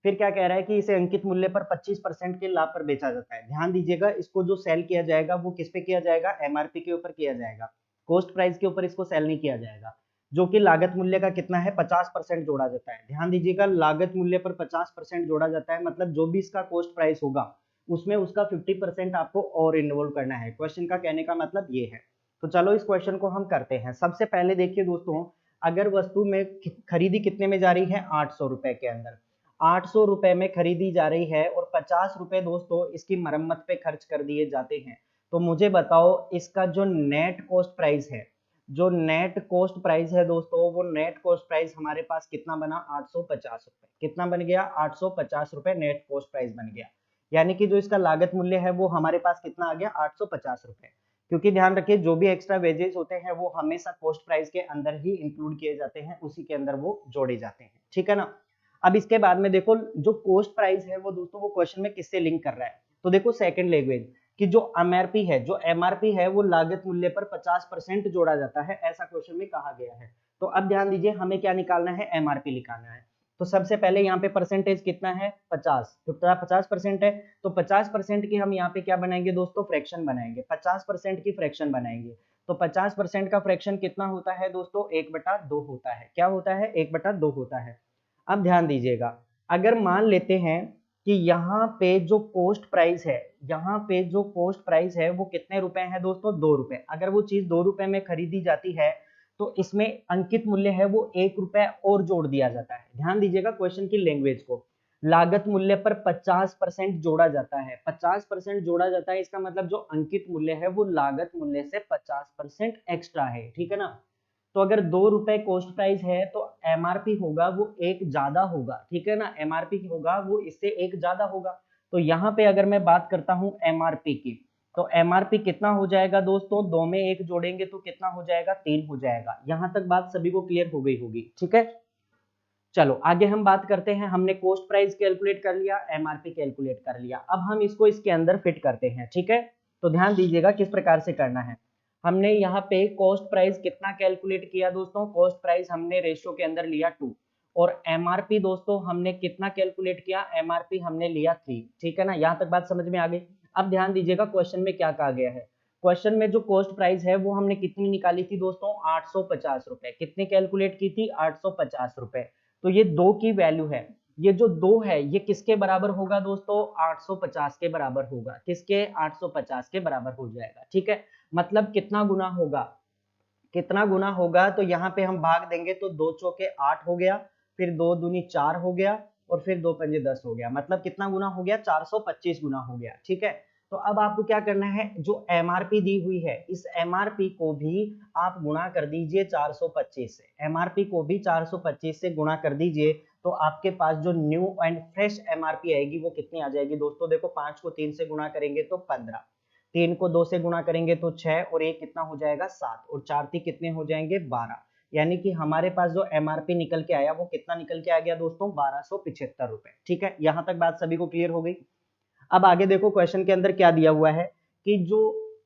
फिर क्या कह रहा है कि इसे अंकित मूल्य पर 25% के लाभ पर बेचा जाता है। ध्यान दीजिएगा इसको जो सेल किया जाएगा वो किस पे किया जाएगा, एमआरपी के ऊपर किया जाएगा, कॉस्ट प्राइस के ऊपर इसको सेल नहीं किया जाएगा। जो कि लागत मूल्य का कितना है, 50% जोड़ा जाता है। ध्यान दीजिएगा लागत मूल्य पर 50% जोड़ा जाता है, मतलब जो भी इसका कॉस्ट प्राइस होगा उसमें उसका 50% आपको और इन्वॉल्व करना है। क्वेश्चन का कहने का मतलब ये है। तो चलो इस क्वेश्चन को हम करते हैं। सबसे पहले देखिए दोस्तों, अगर वस्तु में खरीदी कितने में जा रही है, 800 रुपए के अंदर, 800 रुपए में खरीदी जा रही है और 50 रुपए दोस्तों इसकी मरम्मत पे खर्च कर दिए जाते हैं। तो मुझे बताओ इसका जो नेट कॉस्ट प्राइस है, जो नेट कॉस्ट प्राइस है दोस्तों, वो नेट कॉस्ट प्राइस हमारे पास कितना बना, 850 रुपए। कितना बन गया, 850 रुपए नेट कॉस्ट प्राइस बन गया। यानी कि जो इसका लागत मूल्य है वो हमारे पास कितना आ गया, 850 रुपए। क्योंकि ध्यान रखिए जो भी एक्स्ट्रा वेजेस होते हैं वो हमेशा कॉस्ट प्राइस के अंदर ही इंक्लूड किए जाते हैं, उसी के अंदर वो जोड़े जाते हैं, ठीक है ना। अब इसके बाद में देखो जो कॉस्ट प्राइस है वो दोस्तों वो क्वेश्चन में किससे लिंक कर रहा है, तो देखो सेकंड लैंग्वेज कि जो एमआरपी है, जो एमआरपी है वो लागत मूल्य पर 50% जोड़ा जाता है, ऐसा क्वेश्चन में कहा गया है। तो अब ध्यान दीजिए हमें क्या निकालना है, एमआरपी निकालना है। तो सबसे पहले यहाँ पे परसेंटेज कितना है, 50, तो 50% है, तो 50% की हम यहाँ पे क्या बनाएंगे दोस्तों, फ्रैक्शन बनाएंगे, 50% की फ्रैक्शन बनाएंगे। तो 50% का फ्रैक्शन कितना होता है दोस्तों, 1/2 होता है। क्या होता है, 1/2 होता है। अब ध्यान दीजिएगा, अगर मान लेते हैं कि यहाँ पे जो कॉस्ट प्राइस है, यहाँ पे जो कॉस्ट प्राइस है वो कितने रुपए है दोस्तों, 2 रुपए। अगर वो चीज 2 रुपए में खरीदी जाती है तो इसमें अंकित मूल्य है वो 1 रुपए और जोड़ दिया जाता है। ध्यान दीजिएगा क्वेश्चन की लैंग्वेज को, लागत मूल्य पर 50% जोड़ा जाता है, 50% जोड़ा जाता है, इसका मतलब जो अंकित मूल्य है वो लागत मूल्य से 50% एक्स्ट्रा है, ठीक है ना। तो अगर 2 रुपए कॉस्ट प्राइस है तो एमआरपी होगा वो एक ज्यादा होगा, ठीक है ना, एमआरपी होगा वो इससे एक ज्यादा होगा। तो यहाँ पे अगर मैं बात करता हूँ एमआरपी की, तो एमआरपी कितना हो जाएगा दोस्तों, 2 में 1 जोड़ेंगे तो कितना हो जाएगा, 3 हो जाएगा। यहाँ तक बात सभी को क्लियर हो गई होगी, ठीक है। चलो आगे हम बात करते हैं, हमने कॉस्ट प्राइस कैलकुलेट कर लिया, एमआरपी कैलकुलेट कर लिया, अब हम इसको इसके अंदर फिट करते हैं, ठीक है। तो ध्यान दीजिएगा किस प्रकार से करना है। हमने यहाँ पे कॉस्ट प्राइस कितना कैलकुलेट किया दोस्तों, कॉस्ट प्राइस हमने रेशियो के अंदर लिया 2, और एमआरपी दोस्तों हमने कितना कैलकुलेट किया, एमआरपी हमने लिया 3, ठीक है ना। यहाँ तक बात समझ में आ गई। अब ध्यान दीजिएगा क्वेश्चन में क्या कहा गया है, क्वेश्चन में जो कॉस्ट प्राइस है वो हमने कितनी निकाली थी दोस्तों, 850 रुपए। कितनी कैलकुलेट की थी, 850 रुपए। तो ये 2 की वैल्यू है, ये जो 2 है ये किसके बराबर होगा दोस्तों? 850 के बराबर होगा। किसके? 850 के बराबर हो जाएगा। ठीक है, मतलब कितना गुना होगा? कितना गुना होगा? तो यहाँ पे हम भाग देंगे तो 2 चौके 8 हो गया, फिर 2 दूनी 4 हो गया और फिर 2 पंजे 10 हो गया। मतलब कितना गुना हो गया? 425 गुना हो गया। ठीक है, तो अब आपको क्या करना है, जो एमआरपी दी हुई है इस एमआरपी को भी आप गुणा कर दीजिए 425 से। एमआरपी को भी 425 से गुणा कर दीजिए तो आपके पास जो न्यू एंड फ्रेश एमआरपी आएगी वो कितनी आ जाएगी दोस्तों? देखो 5 को 3 से गुणा करेंगे तो 15, 3 को 2 से गुणा करेंगे तो 6 और 1 कितना हो जाएगा? 7 और 4 3 कितने हो जाएंगे? 12। यानी कि हमारे पास जो एमआरपी निकल के आया वो कितना निकल के आ गया दोस्तों? 1275 रुपए। ठीक है, यहां तक बात सभी को क्लियर हो गई। अब आगे देखो क्वेश्चन के अंदर क्या दिया हुआ है कि जो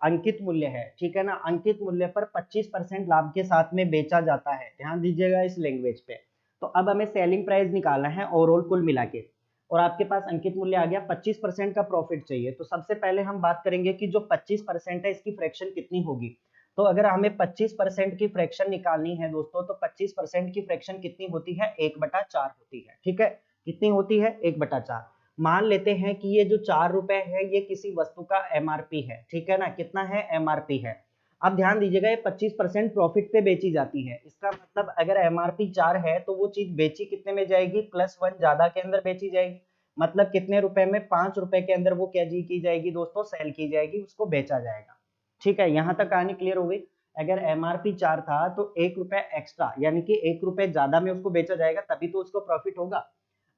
अंकित मूल्य है, ठीक है ना, अंकित मूल्य पर 25% लाभ के साथ में बेचा जाता है। ध्यान दीजिएगा इस लैंग्वेज पे। तो अब हमें सेलिंग प्राइस निकालना है ओवरऑल कुल मिला के, और आपके पास अंकित मूल्य आ गया, 25% का प्रॉफिट चाहिए। तो सबसे पहले हम बात करेंगे कि जो 25% है इसकी फ्रैक्शन कितनी होगी। तो अगर हमें 25% की फ्रैक्शन निकालनी है दोस्तों, तो 25% की फ्रैक्शन कितनी होती है? 1/4 होती है। ठीक है, कितनी होती है? 1/4। मान लेते हैं कि ये जो 4 रुपए है ये किसी वस्तु का एमआरपी है। ठीक है ना, कितना है? एमआरपी है। अब ध्यान दीजिएगा ये 25% प्रॉफिट पे बेची जाती है। इसका मतलब अगर एमआरपी 4 है तो वो चीज बेची कितने में जाएगी? +1 ज्यादा के अंदर बेची जाएगी। मतलब कितने रुपए में? 5 रुपए के अंदर वो क्या जी की जाएगी दोस्तों? सेल की जाएगी, उसको बेचा जाएगा। ठीक है, यहां तक कहानी क्लियर हो गई। अगर एमआरपी 4 था तो 1 रुपए एक्स्ट्रा यानी कि 1 रुपए ज्यादा में उसको बेचा जाएगा, तभी तो उसको प्रॉफिट होगा।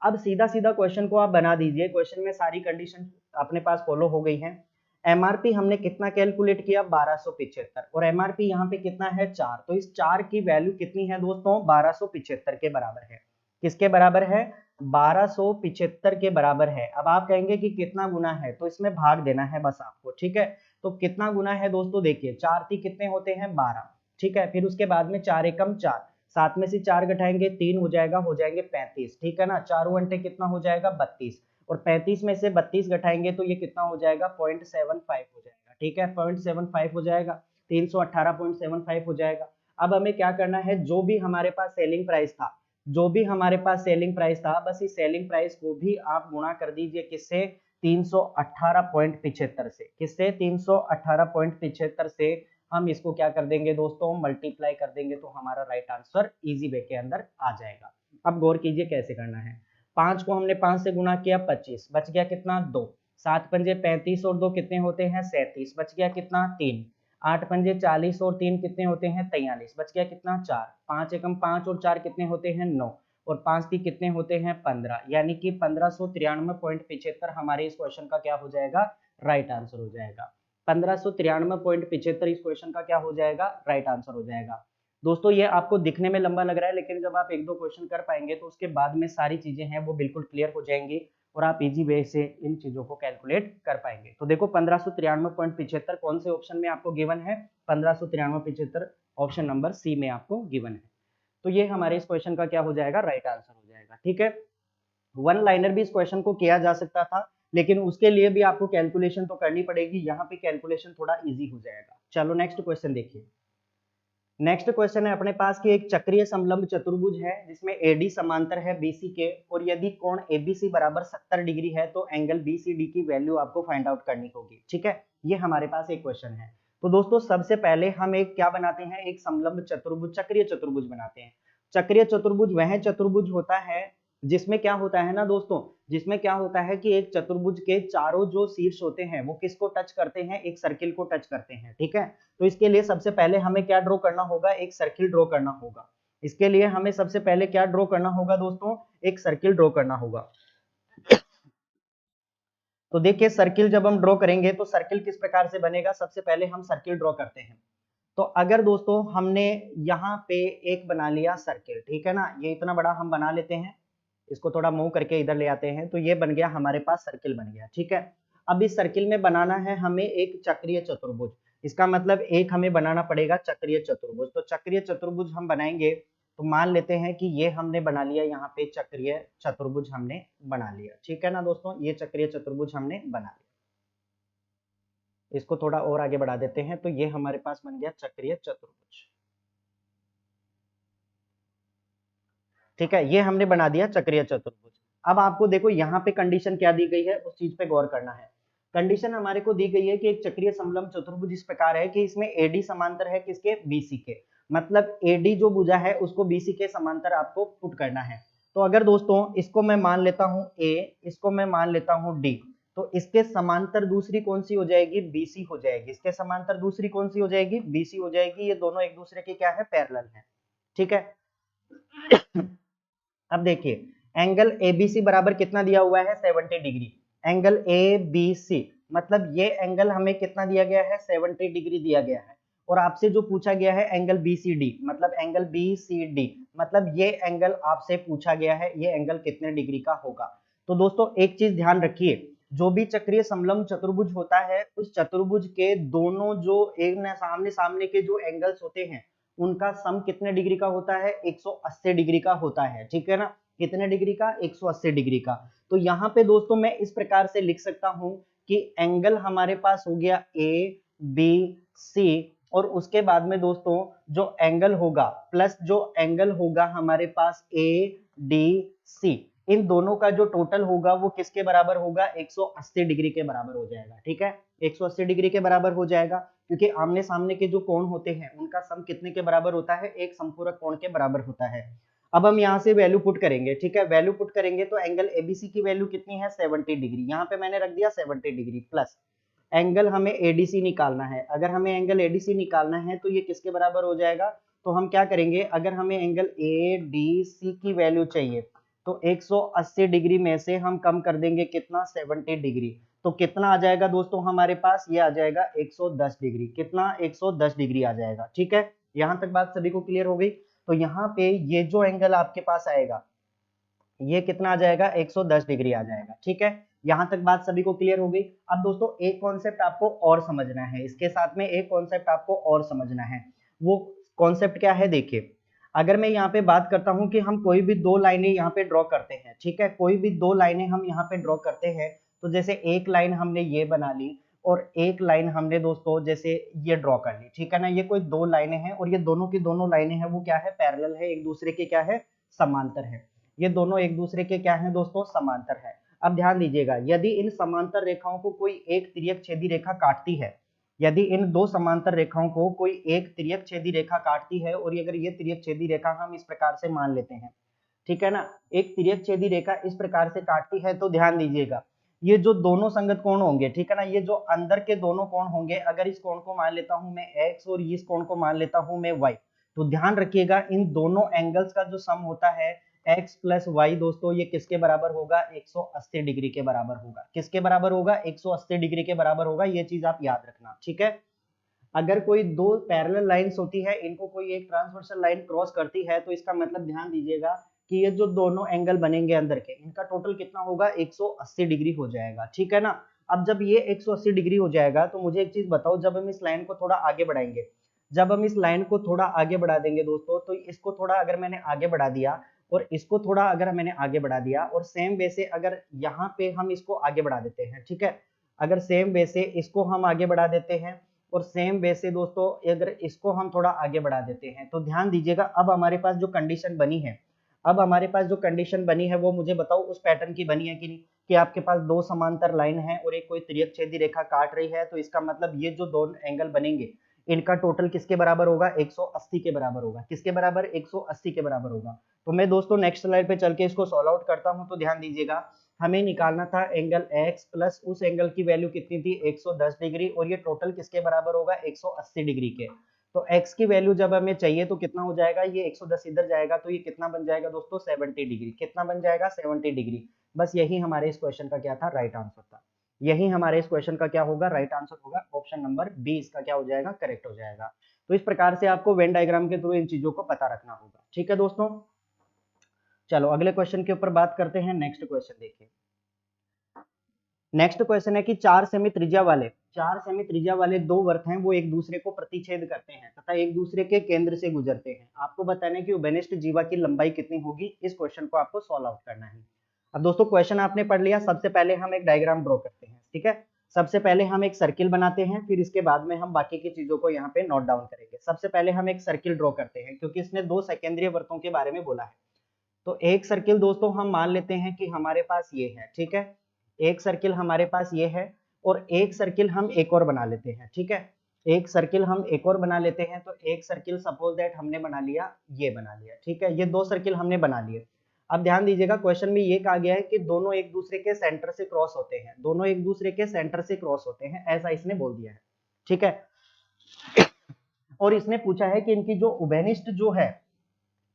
अब सीधा सीधा क्वेश्चन को आप बना दीजिए। क्वेश्चन में सारी कंडीशन अपने पास फॉलो हो गई है। एमआरपी हमने कितना कैलकुलेट किया? 1275, और एमआरपी यहाँ पे कितना है? 4। तो इस 4 की वैल्यू कितनी है दोस्तों? 1275 के बराबर है। किसके बराबर है? 1275 के बराबर है। अब आप कहेंगे कि कितना गुना है, तो इसमें भाग देना है बस आपको। ठीक है, तो कितना गुना है दोस्तों? देखिए 4 3 कितने होते हैं? 12। ठीक है, फिर उसके बाद में 4 एकम 4, 7 में से 4 घटाएंगे 3 हो जाएगा, हो जाएंगे 35। ठीक है ना, चारों घंटे कितना हो जाएगा? 32, और 35 में से 32 घटाएंगे तो ये कितना हो जाएगा? 0.75 हो जाएगा। ठीक है, 0.75 हो जाएगा, 318.75 हो जाएगा। अब हमें क्या करना है, जो भी हमारे पास सेलिंग प्राइस था, जो भी हमारे पास सेलिंग प्राइस था, बस इस सेलिंग प्राइस को भी आप गुणा कर दीजिए किससे? 318.75 से। किससे? 318.75 से हम इसको क्या कर देंगे दोस्तों? मल्टीप्लाई कर देंगे तो हमारा राइट आंसर इजी वे के अंदर आ जाएगा। अब गौर कीजिए कैसे करना है। 5 को हमने 5 से गुणा किया, 25, बच गया कितना? 2। 7 पंजे 35 और 2 कितने होते हैं? 37, बच गया कितना? 3। 8 पंजे 40 और 3 कितने होते हैं? 43, बच गया कितना? 4। 5 एकम 5 और 4 कितने होते हैं? 9, और 5 3 कितने होते हैं? 15। यानी कि 1593.75 हमारे इस क्वेश्चन का क्या हो जाएगा? राइट आंसर हो जाएगा। 1593.75 इस क्वेश्चन का क्या हो जाएगा? राइट आंसर हो जाएगा। दोस्तों ये आपको दिखने में लंबा लग रहा है, लेकिन जब आप एक दो क्वेश्चन कर पाएंगे तो उसके बाद में सारी चीजें हैं वो बिल्कुल क्लियर हो जाएंगी और आप इजी वे से इन चीजों को कैलकुलेट कर पाएंगे। तो देखो 1593.75 कौन से ऑप्शन में आपको गिवन है? 1593.75 ऑप्शन नंबर सी में आपको गिवन है। तो ये हमारे इस क्वेश्चन का क्या हो जाएगा? राइट आंसर हो जाएगा। ठीक है, वन लाइनर भी इस क्वेश्चन को किया जा सकता था, लेकिन उसके लिए भी आपको कैलकुलेशन तो करनी पड़ेगी। यहाँ पे कैलकुलेशन थोड़ा इजी हो जाएगा। चलो नेक्स्ट क्वेश्चन देखिए। नेक्स्ट क्वेश्चन है अपने पास कि एक चक्रीय समलंब चतुर्भुज है जिसमें एडी समांतर है बीसी के, और यदि कोण एबीसी बराबर 70 डिग्री है तो एंगल बीसीडी की वैल्यू आपको फाइंड आउट करनी होगी। ठीक है, ये हमारे पास एक क्वेश्चन है। तो दोस्तों सबसे पहले हम एक क्या बनाते हैं? एक समलंब चतुर्भुज, चक्रीय चतुर्भुज बनाते हैं। चक्रीय चतुर्भुज वह चतुर्भुज होता है जिसमें क्या होता है ना दोस्तों, जिसमें क्या होता है कि एक चतुर्भुज के चारों जो शीर्ष होते हैं वो किसको टच करते हैं? एक सर्किल को टच करते हैं। ठीक है, तो इसके लिए सबसे पहले हमें क्या ड्रॉ करना होगा? एक सर्किल ड्रॉ करना होगा। इसके लिए हमें सबसे पहले क्या ड्रॉ करना होगा दोस्तों? एक सर्किल ड्रॉ करना होगा। तो देखिए सर्किल जब हम ड्रॉ करेंगे तो सर्किल किस प्रकार से बनेगा? सबसे पहले हम सर्किल ड्रॉ करते हैं। तो अगर दोस्तों हमने यहाँ पे एक बना लिया सर्किल, ठीक है ना, ये इतना बड़ा हम बना लेते हैं, इसको थोड़ा मूव करके इधर ले आते हैं, तो ये बन गया हमारे पास सर्किल बन गया। ठीक है, अब इस सर्किल में बनाना है हमें एक चक्रीय चतुर्भुज। इसका मतलब एक हमें बनाना पड़ेगा चक्रीय चतुर्भुज। तो चक्रीय चतुर्भुज हम बनाएंगे तो मान लेते हैं कि ये हमने बना लिया, यहाँ पे चक्रीय चतुर्भुज हमने बना लिया। ठीक है ना दोस्तों, ये चक्रीय चतुर्भुज हमने बना लिया। इसको थोड़ा और आगे बढ़ा देते हैं, तो ये हमारे पास बन गया चक्रीय चतुर्भुज। ठीक है, ये हमने बना दिया चक्रीय चतुर्भुज। अब आपको देखो यहाँ पे कंडीशन क्या दी गई है, उस चीज पे गौर करना है। कंडीशन हमारे को दी गई है कि एक चक्रीय समलंब चतुर्भुज इस प्रकार है कि इसमें एडी समांतर है किसके, बीसी के, मतलब एडी जो भुजा है उसको बीसी के समांतर आपको पुट करना है। तो अगर दोस्तों इसको मैं मान लेता हूं ए, इसको मैं मान लेता हूं डी, तो इसके समांतर दूसरी कौन सी हो जाएगी, बीसी हो जाएगी। इसके समांतर दूसरी कौन सी हो जाएगी, बीसी हो जाएगी। ये दोनों एक दूसरे के क्या है, पैरेलल है। ठीक है। अब देखिए एंगल एबीसी बराबर कितना दिया हुआ है, 70 डिग्री। एंगल एबीसी मतलब ये एंगल हमें कितना दिया गया है, 70 डिग्री दिया गया है। और आपसे जो पूछा गया है एंगल बीसीडी, मतलब एंगल बीसीडी मतलब ये एंगल आपसे पूछा गया है, ये एंगल कितने डिग्री का होगा। तो दोस्तों एक चीज ध्यान रखिए, जो भी चक्रीय समलंब चतुर्भुज होता है उस चतुर्भुज के दोनों जो एक सामने सामने के जो एंगल्स होते हैं उनका सम कितने डिग्री का होता है, 180 डिग्री का होता है। ठीक है ना, कितने डिग्री का, 180 डिग्री का। तो यहाँ पे दोस्तों मैं इस प्रकार से लिख सकता हूं कि एंगल हमारे पास हो गया ए बी सी, और उसके बाद में दोस्तों जो एंगल होगा प्लस जो एंगल होगा हमारे पास ए डी सी, इन दोनों का जो टोटल होगा वो किसके बराबर होगा, 180 डिग्री के बराबर हो जाएगा। ठीक है, 180 डिग्री के बराबर हो जाएगा, क्योंकि आमने सामने के जो कोण होते हैं उनका सम कितने के बराबर होता है, एक समपूरक कोण के बराबर होता है। अब हम यहाँ से वैल्यू पुट करेंगे। ठीक है, वैल्यू पुट करेंगे तो एंगल एबीसी की वैल्यू कितनी है, 70 डिग्री। यहाँ पे मैंने रख दिया 70 डिग्री, प्लस एंगल हमें एडीसी निकालना है। अगर हमें एंगल एडीसी निकालना है तो ये किसके बराबर हो जाएगा, तो हम क्या करेंगे, अगर हमें एंगल एडीसी की वैल्यू चाहिए तो 180 डिग्री में से हम कम कर देंगे कितना, 70 डिग्री। तो कितना आ जाएगा दोस्तों हमारे पास, ये आ जाएगा 110 डिग्री। कितना, 110 डिग्री आ जाएगा। ठीक है, यहां तक बात सभी को क्लियर हो गई। तो यहाँ पे ये जो एंगल आपके पास आएगा ये कितना आ जाएगा, 110 डिग्री आ जाएगा। ठीक है, यहां तक बात सभी को क्लियर हो गई। अब दोस्तों एक कॉन्सेप्ट आपको और समझना है, इसके साथ में एक कॉन्सेप्ट आपको और समझना है। वो कॉन्सेप्ट क्या है, देखिए अगर मैं यहाँ पे बात करता हूँ कि हम कोई भी दो लाइनें यहाँ पे ड्रॉ करते हैं, ठीक है, कोई भी दो लाइनें हम यहाँ पे ड्रॉ करते हैं, तो जैसे एक लाइन हमने ये बना ली और एक लाइन हमने दोस्तों जैसे ये ड्रॉ कर ली। ठीक है ना, ये कोई दो लाइनें हैं और ये दोनों की दोनों लाइनें हैं वो क्या है, पैरेलल है, एक दूसरे के क्या है, समांतर है। ये दोनों एक दूसरे के क्या हैं दोस्तों, समांतर है। अब ध्यान दीजिएगा, यदि इन समांतर रेखाओं को कोई एक तिर्यक छेदी रेखा काटती है, यदि इन दो समांतर रेखाओं को कोई एक तिर्यक छेदी रेखा काटती है, और अगर ये तिर्यक छेदी रेखा हम इस प्रकार से मान लेते हैं, ठीक है ना, एक तिर्यक छेदी रेखा इस प्रकार से काटती है, तो ध्यान दीजिएगा ये जो दोनों संगत कोण होंगे, ठीक है ना, ये जो अंदर के दोनों कोण होंगे, अगर इस कोण को मान लेता हूं मैं x और इस कोण को मान लेता हूं मैं y, तो ध्यान रखिएगा इन दोनों एंगल्स का जो सम होता है x प्लस वाई दोस्तों, ये किसके बराबर होगा, 180 डिग्री के बराबर होगा। किसके बराबर होगा, 180 डिग्री के बराबर होगा। ये चीज आप याद रखना। ठीक है, अगर कोई दो पैरेलल लाइंस होती है, इनको कोई एक ट्रांसवर्सल लाइन क्रॉस करती है, तो इसका मतलब ध्यान दीजिएगा कि ये जो दोनों एंगल बनेंगे अंदर के, इनका टोटल कितना होगा, 180 डिग्री हो जाएगा। ठीक है ना, अब जब ये 180 डिग्री हो जाएगा तो मुझे एक चीज बताओ, जब हम इस लाइन को थोड़ा आगे बढ़ाएंगे, जब हम इस लाइन को थोड़ा आगे बढ़ा देंगे दोस्तों, तो इसको थोड़ा अगर मैंने आगे बढ़ा दिया और इसको थोड़ा अगर मैंने आगे बढ़ा दिया, और सेम वे से अगर यहाँ पे हम इसको आगे बढ़ा देते हैं, ठीक है, अगर सेम वे से इसको हम आगे बढ़ा देते हैं और सेम वे से दोस्तों अगर इसको हम थोड़ा आगे बढ़ा देते हैं, तो ध्यान दीजिएगा अब हमारे पास जो कंडीशन बनी है, अब हमारे पास जो कंडीशन बनी है वो मुझे बताओ उस पैटर्न की बनी है कि नहीं, कि आपके पास दो समांतर लाइन है और एक कोई तिर्यक छेदी रेखा काट रही है, तो इसका मतलब ये जो दोनों एंगल बनेंगे इनका टोटल किसके बराबर होगा, 180 के बराबर होगा। किसके बराबर, 180 के बराबर होगा। तो मैं दोस्तों नेक्स्ट स्लाइड पे चल के इसको सॉल्व आउट करता हूं। तो ध्यान दीजिएगा, हमें निकालना था एंगल x प्लस उस एंगल की वैल्यू कितनी थी, 110 डिग्री, और ये टोटल किसके बराबर होगा, 180 डिग्री के। तो x की वैल्यू जब हमें चाहिए तो कितना हो जाएगा, ये 110 इधर जाएगा तो ये कितना बन जाएगा दोस्तों, 70 डिग्री। कितना बन जाएगा, 70 डिग्री। बस यही हमारे इस क्वेश्चन का क्या था, राइट आंसर था। यही हमारे इस क्वेश्चन का क्या होगा, राइट आंसर होगा। ऑप्शन नंबर बी इसका क्या हो जाएगा, करेक्ट हो जाएगा। तो इस प्रकार से आपको वेन डायग्राम के थ्रू इन चीजों को पता रखना होगा। ठीक है दोस्तों, चलो अगले क्वेश्चन के ऊपर बात करते हैं। नेक्स्ट क्वेश्चन देखिए, नेक्स्ट क्वेश्चन है कि 4 सेमी त्रिज्या वाले दो वर्त हैं, वो एक दूसरे को प्रतिच्छेद करते हैं तथा एक दूसरे के केंद्र से गुजरते हैं। आपको बताना है कि उभयनिष्ठ जीवा की लंबाई कितनी होगी। इस क्वेश्चन को आपको सॉल्व आउट करना है। अब दोस्तों क्वेश्चन आपने पढ़ लिया, सबसे पहले हम एक डायग्राम ड्रॉ करते हैं। ठीक है, सबसे पहले हम एक सर्किल बनाते हैं, फिर इसके बाद में हम बाकी की चीजों को यहाँ पे नोट डाउन करेंगे। सबसे पहले हम एक सर्किल ड्रॉ करते हैं, क्योंकि इसने दो सेकेंद्रीय वर्तों के बारे में बोला है। तो एक सर्किल दोस्तों हम मान लेते हैं कि हमारे पास ये है, ठीक है, एक सर्किल हमारे पास ये है, और एक सर्किल हम एक और बना लेते हैं, ठीक है, एक सर्किल हम एक और बना लेते हैं। तो एक सर्किल सपोज दैट हमने बना लिया, ये बना लिया, ठीक है, ये दो सर्किल हमने बना लिए। अब ध्यान दीजिएगा, क्वेश्चन में ये कहा गया है कि दोनों एक दूसरे के सेंटर से क्रॉस होते हैं, दोनों एक दूसरे के सेंटर से क्रॉस होते हैं, ऐसा इसने बोल दिया है, ठीक है। और इसने पूछा है कि इनकी जो उभयनिष्ठ जो है,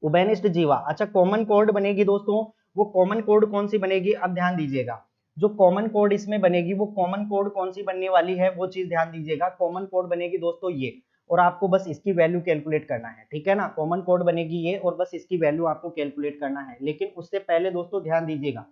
उभयनिष्ठ जीवा, अच्छा कॉमन कोड बनेगी दोस्तों, वो कॉमन कोड कौन सी बनेगी, अब ध्यान दीजिएगा, जो कॉमन कोड इसमें बनेगी वो कॉमन कोड कौन सी बनने वाली है, वो चीज ध्यान दीजिएगा। कॉमन कोड बनेगी दोस्तों ये, और आपको बस इसकी वैल्यू कैलकुलेट करना है, ठीक है ना, कॉमन कोड बनेगी ये और बस इसकी वैल्यू आपको कैलकुलेट करना है। लेकिन उससे पहले दोस्तों ध्यान दीजिएगा,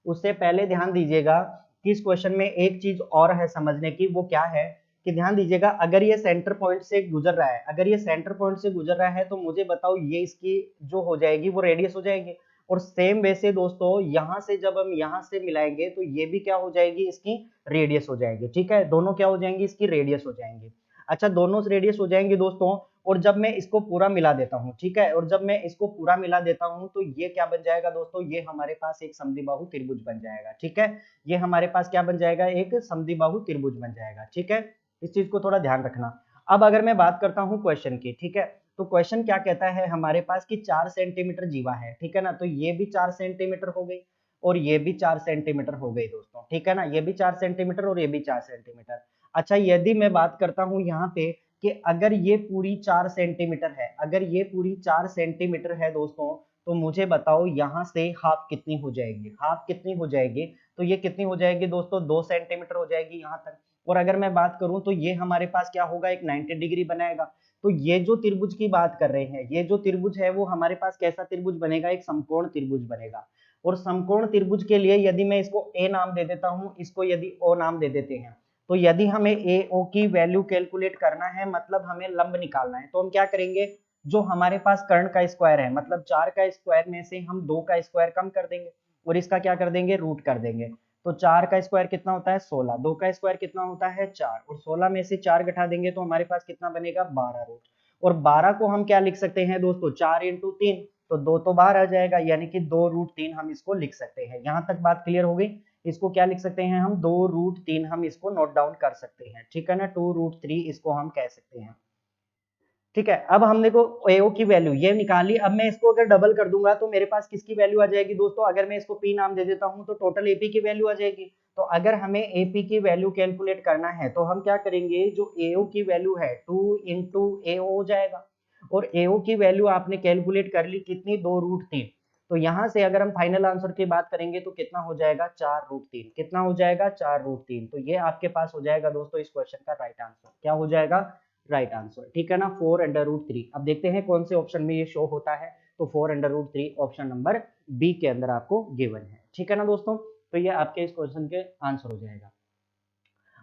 उससे पहले ध्यान दीजिएगा कि इस क्वेश्चन में एक चीज और है समझने की, वो क्या है कि ध्यान दीजिएगा, अगर ये सेंटर पॉइंट से गुजर रहा है, अगर ये सेंटर पॉइंट से गुजर रहा है तो मुझे बताओ ये इसकी जो हो जाएगी वो रेडियस हो जाएगी। और सेम वैसे दोस्तों यहां से जब हम यहां से मिलाएंगे तो ये भी क्या हो जाएगी, इसकी रेडियस हो जाएगी, ठीक है, दोनों क्या हो जाएंगी, इसकी रेडियस हो जाएंगी। अच्छा दोनों रेडियस हो जाएंगे दोस्तों, और जब मैं इसको पूरा मिला देता हूँ, ठीक है, और जब मैं इसको पूरा मिला देता हूँ तो ये क्या बन जाएगा दोस्तों, ये हमारे पास एक समद्विबाहु त्रिभुज बन जाएगा, ठीक है, ये हमारे पास क्या बन जाएगा, एक समद्विबाहु त्रिभुज बन जाएगा, ठीक है, इस चीज को थोड़ा ध्यान रखना। अब अगर मैं बात करता हूँ क्वेश्चन की, ठीक है, तो क्वेश्चन क्या कहता है हमारे पास कि 4 सेंटीमीटर जीवा है, ठीक है ना, तो ये भी 4 सेंटीमीटर हो गई और ये भी 4 सेंटीमीटर हो गई दोस्तों, ठीक है ना, ये भी 4 सेंटीमीटर और ये भी 4 सेंटीमीटर। अच्छा यदि मैं बात करता हूँ यहाँ पे कि अगर ये पूरी 4 सेंटीमीटर है, अगर ये पूरी 4 सेंटीमीटर है दोस्तों, तो मुझे बताओ यहाँ से हाफ कितनी हो जाएगी, हाफ कितनी हो जाएगी, तो ये कितनी हो जाएगी दोस्तों, 2 सेंटीमीटर हो जाएगी यहाँ तक। और अगर मैं बात करूं तो ये हमारे पास क्या होगा, एक 90 डिग्री बनाएगा। तो ये जो त्रिभुज की बात कर रहे हैं, ये जो त्रिभुज है वो हमारे पास कैसा त्रिभुज बनेगा, एक समकोण त्रिभुज बनेगा। और समकोण त्रिभुज के लिए यदि मैं इसको ए नाम दे देता हूं, इसको यदि ओ नाम दे देते हैं, तो यदि हमें ए ओ की वैल्यू कैलकुलेट करना है, मतलब हमें लंब निकालना है, तो हम क्या करेंगे, जो हमारे पास कर्ण का स्क्वायर है, मतलब 4 का स्क्वायर में से हम 2 का स्क्वायर कम कर देंगे और इसका क्या कर देंगे, रूट कर देंगे। तो 4 का स्क्वायर कितना होता है 16, 2 का स्क्वायर कितना होता है 4, और 16 में से 4 घटा देंगे तो हमारे पास कितना बनेगा 12 रूट। और 12 को हम क्या लिख सकते हैं दोस्तों, 4 इंटू 3, तो 2 तो बाहर आ जाएगा, यानी कि 2 रूट 3 हम इसको लिख सकते हैं। यहां तक बात क्लियर हो गई। इसको क्या लिख सकते हैं हम, 2 रूट 3 हम इसको नोट डाउन कर सकते हैं, ठीक है ना, 2 रूट 3 इसको हम कह सकते हैं, ठीक है। अब हमने को एओ की वैल्यू ये निकाली, अब मैं इसको अगर डबल कर दूंगा तो मेरे पास किसकी वैल्यू आ जाएगी दोस्तों, अगर मैं इसको पी नाम दे देता हूं तो टोटल एपी की वैल्यू आ जाएगी। तो अगर हमें एपी की वैल्यू कैलकुलेट करना है तो हम क्या करेंगे, जो एओ की वैल्यू है 2 इंटू एओ हो जाएगा, और एओ की वैल्यू आपने कैलकुलेट कर ली कितनी, 2 रूट 3। तो यहां से अगर हम फाइनल आंसर की बात करेंगे तो कितना हो जाएगा, 4 रूट 3, कितना हो जाएगा 4 रूट 3। तो ये आपके पास हो जाएगा दोस्तों इस क्वेश्चन का राइट आंसर, क्या हो जाएगा, राइट आंसर, ठीक है ना, 4 अंडर रूट 3। अब देखते हैं कौन से ऑप्शन में ये शो होता है, तो 4 under root 3 option number B के अंदर आपको गिवन है, ठीक है ना दोस्तों। तो ये आपके इस क्वेश्चन के आंसर हो जाएगा।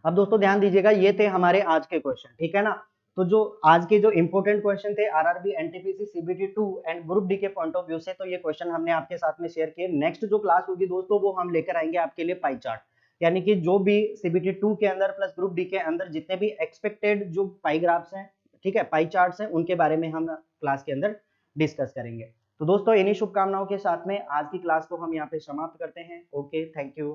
अब दोस्तों ध्यान दीजिएगा, ये थे हमारे आज के क्वेश्चन, ठीक है ना। तो जो आज के जो इंपोर्टेंट क्वेश्चन थे RRB NTPC CBT 2 and group D के पॉइंट ऑफ व्यू से, तो ये क्वेश्चन हमने आपके साथ में शेयर किए। नेक्स्ट जो क्लास होगी दोस्तों वो हम लेकर आएंगे आपके लिए पाई चार्ट, यानी कि जो भी सीबीटी 2 के अंदर प्लस ग्रुप डी के अंदर जितने भी एक्सपेक्टेड जो पाई ग्राफ्स हैं, ठीक है, पाई चार्ट्स हैं, उनके बारे में हम क्लास के अंदर डिस्कस करेंगे। तो दोस्तों इन्हीं शुभकामनाओं के साथ में आज की क्लास को हम यहाँ पे समाप्त करते हैं। Okay, thank you.